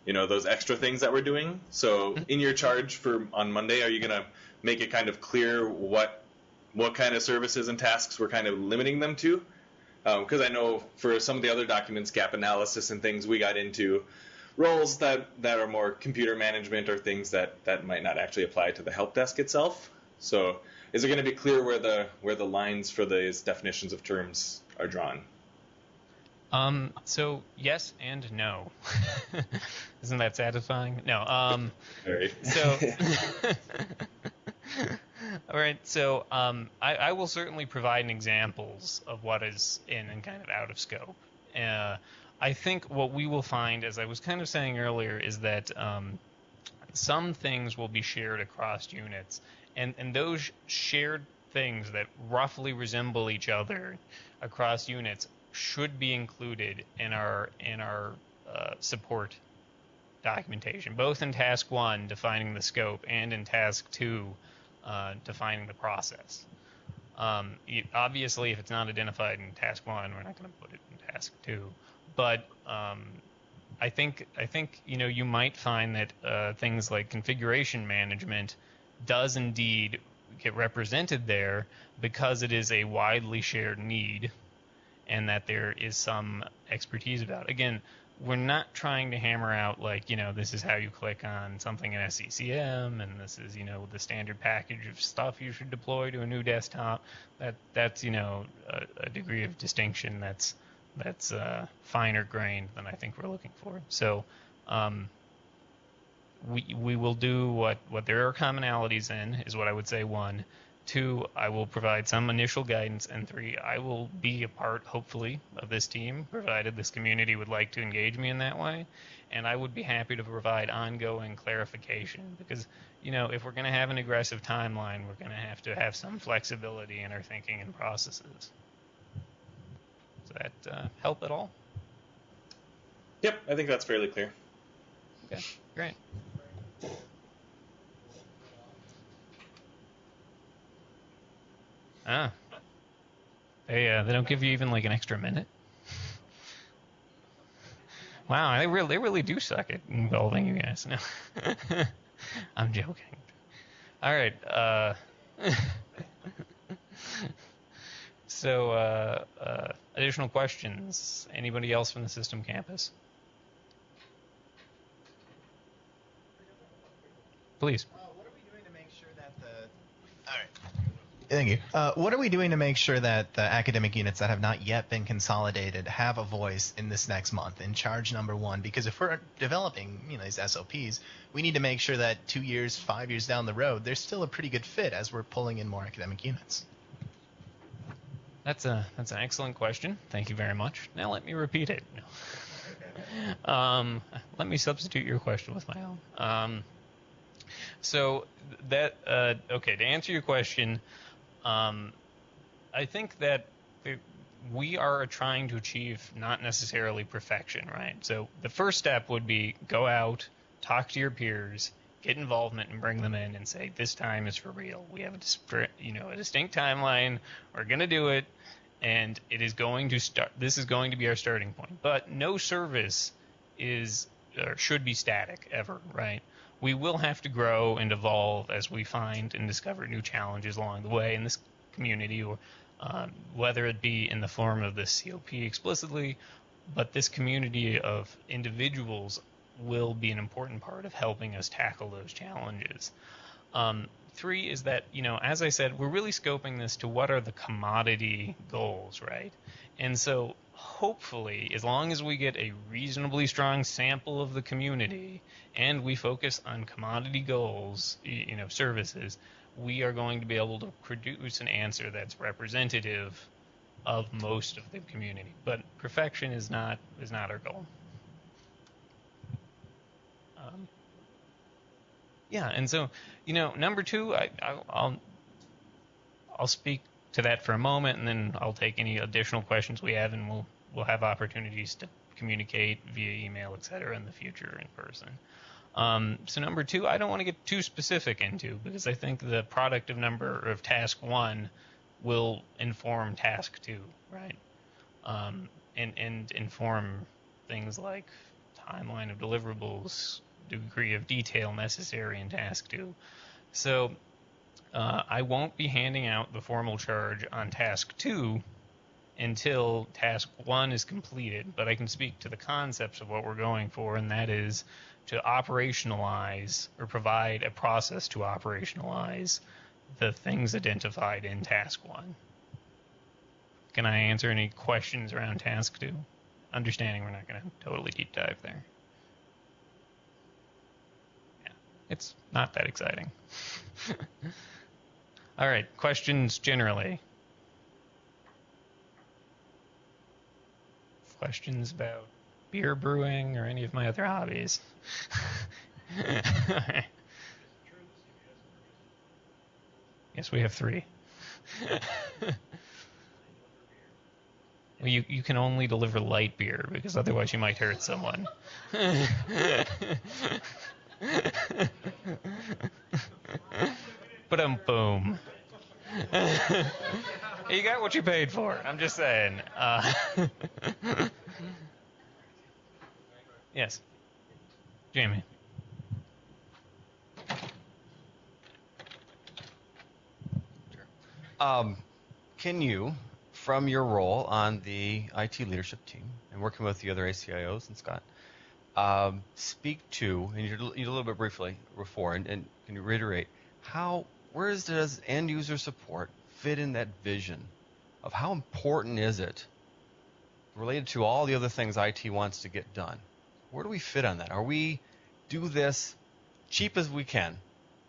those extra things that we're doing. So in your charge for on Monday, are you going to make it kind of clear what kind of services and tasks we're kind of limiting them to? Because I know for some of the other documents, gap analysis and things, we got into roles that are more computer management or things that might not actually apply to the help desk itself. So is it going to be clear where the lines for these definitions of terms are drawn? So yes and no. Isn't that satisfying? No. Very. So, all right. So I will certainly provide examples of what is in and kind of out of scope. I think what we will find, as I was kind of saying earlier, is that some things will be shared across units, and those shared things that roughly resemble each other across units should be included in our support documentation, both in task 1 defining the scope and in task 2 defining the process. Obviously, if it's not identified in task 1, we're not going to put it in task 2. But I think you might find that things like configuration management does indeed get represented there because it is a widely shared need and that there is some expertise about it. Again, we're not trying to hammer out this is how you click on something in SCCM and this is the standard package of stuff you should deploy to a new desktop. That's a degree of distinction that's finer grained than I think we're looking for. So we will do what there are commonalities in, is what I would say. 1. 2, I will provide some initial guidance, and 3, I will be a part, hopefully, of this team, provided this community would like to engage me in that way. And I would be happy to provide ongoing clarification because, if we're going to have an aggressive timeline, we're going to have some flexibility in our thinking and processes. Does that help at all? Yep, I think that's fairly clear. Okay, great. They don't give you even an extra minute. Wow, they really do suck at involving you guys. No, I'm joking. All right. So, additional questions? Anybody else from the system campus? Please. What are we doing to make sure that Thank you. What are we doing to make sure that the academic units that have not yet been consolidated have a voice in this next month in charge number 1? Because if we're developing these SOPs, we need to make sure that 2 years, 5 years down the road, there's still a pretty good fit as we're pulling in more academic units. That's an excellent question. Thank you very much. Now let me repeat it. Let me substitute your question with my own. So that okay, to answer your question, I think that we are trying to achieve not necessarily perfection, right? So the first step would be go out, talk to your peers, get involvement, and bring them in and say, this time is for real. We have a distinct timeline. We're going to do it, and it is going to start. This is going to be our starting point. But no service is or should be static ever, right? We will have to grow and evolve as we find and discover new challenges along the way in this community, or whether it be in the form of the COP explicitly but this community of individuals will be an important part of helping us tackle those challenges. 3 is that, as I said, we're really scoping this to what are the commodity goals, right? And so hopefully, as long as we get a reasonably strong sample of the community and we focus on commodity goals, services, we are going to be able to produce an answer that's representative of most of the community. But perfection is not our goal. And so, number 2, I'll speak to that for a moment, and then I'll take any additional questions we have, and we'll have opportunities to communicate via email, etc., in the future in person. So number 2, I don't want to get too specific into, because I think the product of task 1 will inform task 2, right? And inform things like timeline of deliverables, degree of detail necessary in task 2. So I won't be handing out the formal charge on task 2 until task 1 is completed, but I can speak to the concepts of what we're going for, and that is to operationalize or provide a process to operationalize the things identified in task 1. Can I answer any questions around task 2? Understanding we're not going to totally deep dive there. Yeah, it's not that exciting. All right, questions generally. Questions about beer brewing or any of my other hobbies? Yes, we have 3. Well, you can only deliver light beer, because otherwise you might hurt someone. But boom. You got what you paid for. I'm just saying. Yes, Jamie. Can you, from your role on the IT leadership team and working with the other ACIOs and Scott, speak to, and you did a little bit briefly before, and can you reiterate, where does end user support fit in that vision of how important is it related to all the other things IT wants to get done? Where do we fit on that? Are we do this cheap as we can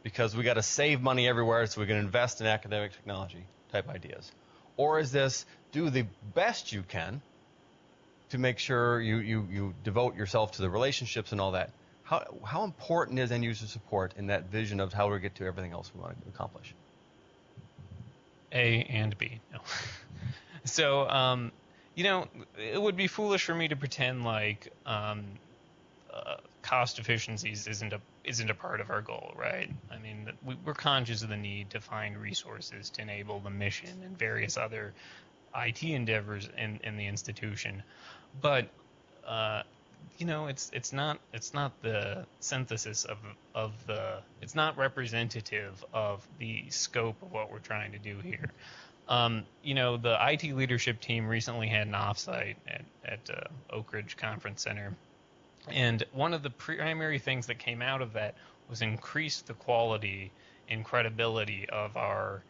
because we got to save money everywhere so we can invest in academic technology type ideas? Or is this do the best you can to make sure you devote yourself to the relationships and all that? How important is end user support in that vision of how we get to everything else we want to accomplish? A and B. No. So, it would be foolish for me to pretend like cost efficiencies isn't a part of our goal, right? I mean, we're conscious of the need to find resources to enable the mission and various other IT endeavors in the institution, but it's not the synthesis of the, it's not representative of the scope of what we're trying to do here. The IT leadership team recently had an offsite at Oak Ridge Conference Center, and one of the primary things that came out of that was increase the quality and credibility of our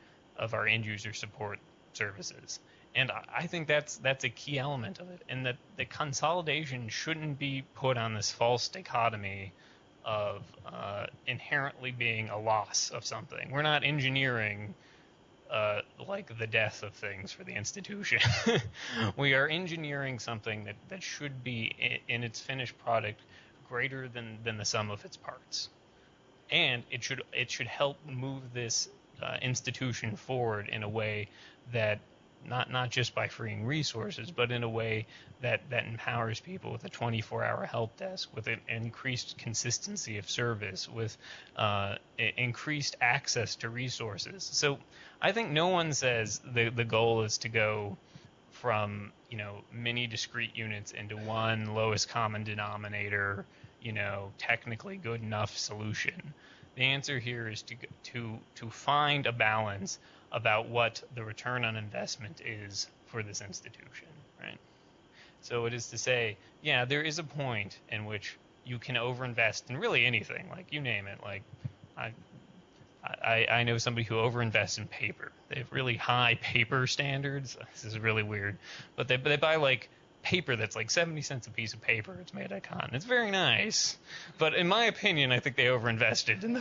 end user support services. And I think that's a key element of it, and that the consolidation shouldn't be put on this false dichotomy of inherently being a loss of something. We're not engineering like the death of things for the institution. We are engineering something that should be in its finished product greater than the sum of its parts, and it should help move this institution forward in a way that not just by freeing resources, but in a way that empowers people with a 24-hour help desk, with an increased consistency of service, with increased access to resources. So I think no one says the goal is to go from many discrete units into one lowest common denominator, technically good enough solution. The answer here is to find a balance about what the return on investment is for this institution, right? So it is to say, yeah, there is a point in which you can overinvest in really anything, like you name it. Like I know somebody who overinvests in paper. They have really high paper standards. This is really weird, but they buy like paper that's like 70 cents a piece of paper. It's made at con. It's very nice, but in my opinion, I think they overinvested in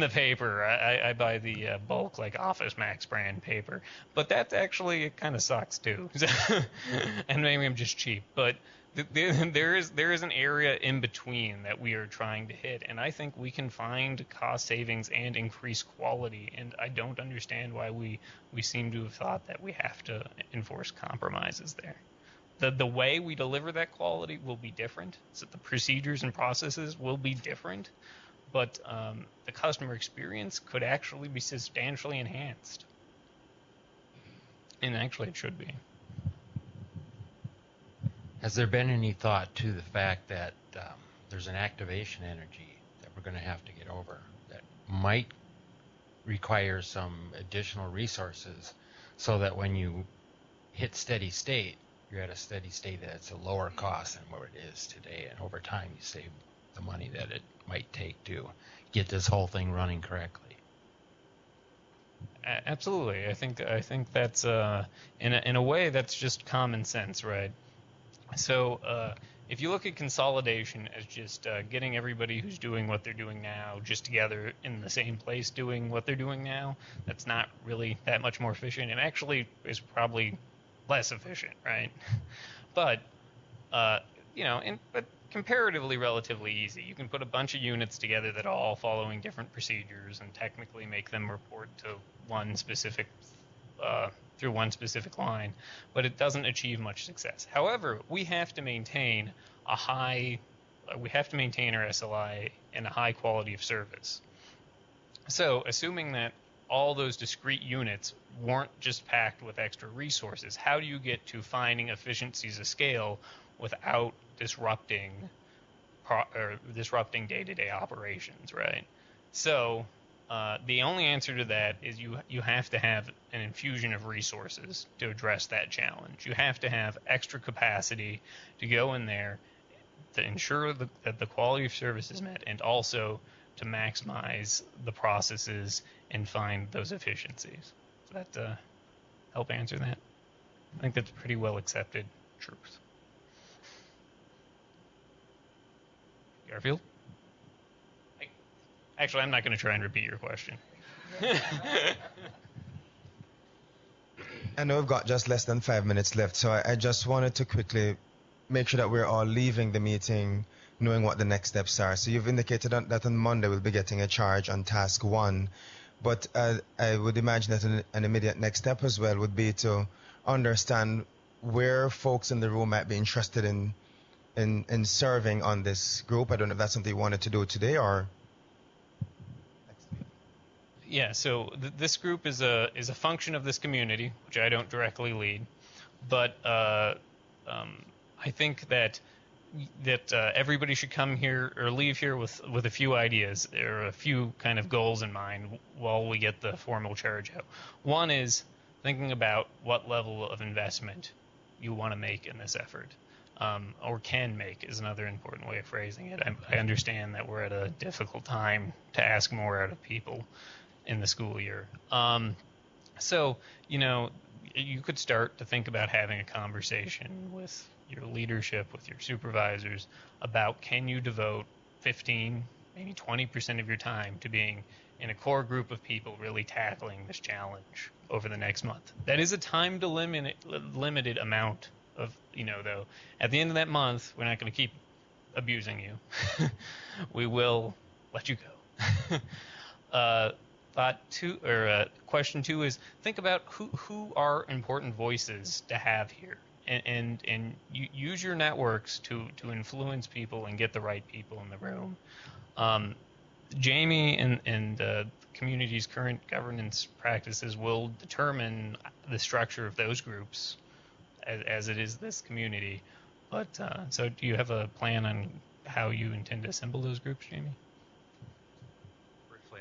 the paper. I buy the bulk like Office Max brand paper, but that actually it kind of sucks too. And maybe I'm just cheap, but there is an area in between that we are trying to hit, and I think we can find cost savings and increase quality. And I don't understand why we seem to have thought that we have to enforce compromises there. The way we deliver that quality will be different. So the procedures and processes will be different, but the customer experience could actually be substantially enhanced. And actually, it should be. Has there been any thought to the fact that there's an activation energy that we're going to have to get over that might require some additional resources so that when you hit steady state, you're at a steady state that's a lower cost than what it is today, and over time you save the money that it might take to get this whole thing running correctly? Absolutely. I think that's in a way that's just common sense, right? So if you look at consolidation as just getting everybody who's doing what they're doing now just together in the same place doing what they're doing now, that's not really that much more efficient, and actually is probably less efficient, right? But but comparatively relatively easy. You can put a bunch of units together that are all following different procedures and technically make them report to one specific through one specific line, but it doesn't achieve much success. However, we have to maintain our SLI and a high quality of service. So, assuming that all those discrete units weren't just packed with extra resources, how do you get to finding efficiencies of scale without disrupting day-to-day operations, right? So the only answer to that is you have to have an infusion of resources to address that challenge. You have to have extra capacity to go in there to ensure that the quality of service is met, and also to maximize the processes and find those efficiencies. Does that help answer that? I think that's pretty well accepted truth. Garfield? Actually, I'm not going to try and repeat your question. I know we've got just less than 5 minutes left, so I just wanted to quickly make sure that we're all leaving the meeting knowing what the next steps are. So you've indicated that on Monday we'll be getting a charge on task 1, but I would imagine that an immediate next step as well would be to understand where folks in the room might be interested in serving on this group. I don't know if that's something you wanted to do today or... Yeah, so this group is a function of this community, which I don't directly lead, but I think that everybody should come here or leave here with a few ideas or a few kind of goals in mind while we get the formal charge out. One is thinking about what level of investment you want to make in this effort, or can make is another important way of phrasing it. I understand that we're at a difficult time to ask more out of people in the school year. So, you could start to think about having a conversation with your leadership, with your supervisors, about can you devote 15, maybe 20% of your time to being in a core group of people really tackling this challenge over the next month. That is a time limited amount of, though. At the end of that month, we're not going to keep abusing you. We will let you go. Question 2 is think about who are important voices to have here, and you use your networks to influence people and get the right people in the room. Jamie and the community's current governance practices will determine the structure of those groups as it is this community. But so do you have a plan on how you intend to assemble those groups, Jamie?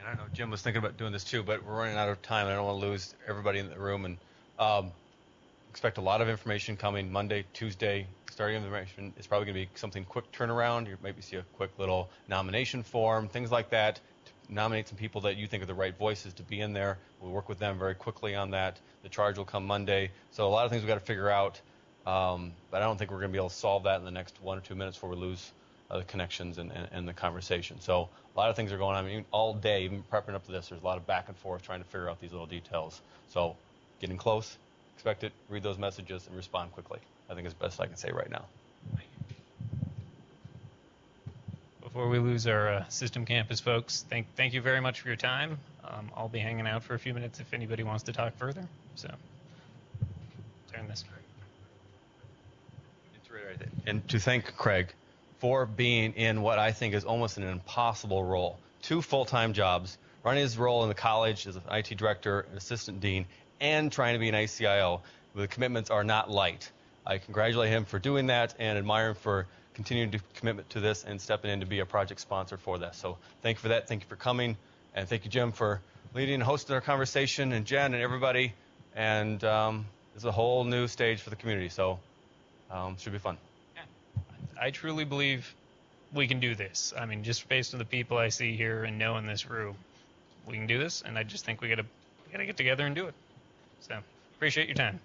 I don't know, Jim was thinking about doing this too, but we're running out of time. I don't want to lose everybody in the room, and expect a lot of information coming Monday, Tuesday, starting information is probably going to be something quick turnaround. You maybe see a quick little nomination form, things like that, to nominate some people that you think are the right voices to be in there. We'll work with them very quickly on that. The charge will come Monday. So a lot of things we've got to figure out, but I don't think we're going to be able to solve that in the next 1 or 2 minutes before we lose the connections and the conversation. So a lot of things are going on. I mean, all day, even prepping up to this, there's a lot of back and forth trying to figure out these little details. So getting close, expect it, read those messages, and respond quickly. I think is the best I can say right now. Before we lose our System Campus folks, thank you very much for your time. I'll be hanging out for a few minutes if anybody wants to talk further. So, turn this. And to thank Craig for being in what I think is almost an impossible role. 2 full-time jobs, running his role in the college as an IT director, an assistant dean, and trying to be an ACIO. The commitments are not light. I congratulate him for doing that and admire him for continuing to commitment to this and stepping in to be a project sponsor for this. So thank you for that. Thank you for coming. And thank you, Jim, for leading and hosting our conversation, and Jen and everybody. And this is a whole new stage for the community. So should be fun. I truly believe we can do this. I mean, just based on the people I see here and know in this room, we can do this. And I just think we gotta get together and do it. So appreciate your time.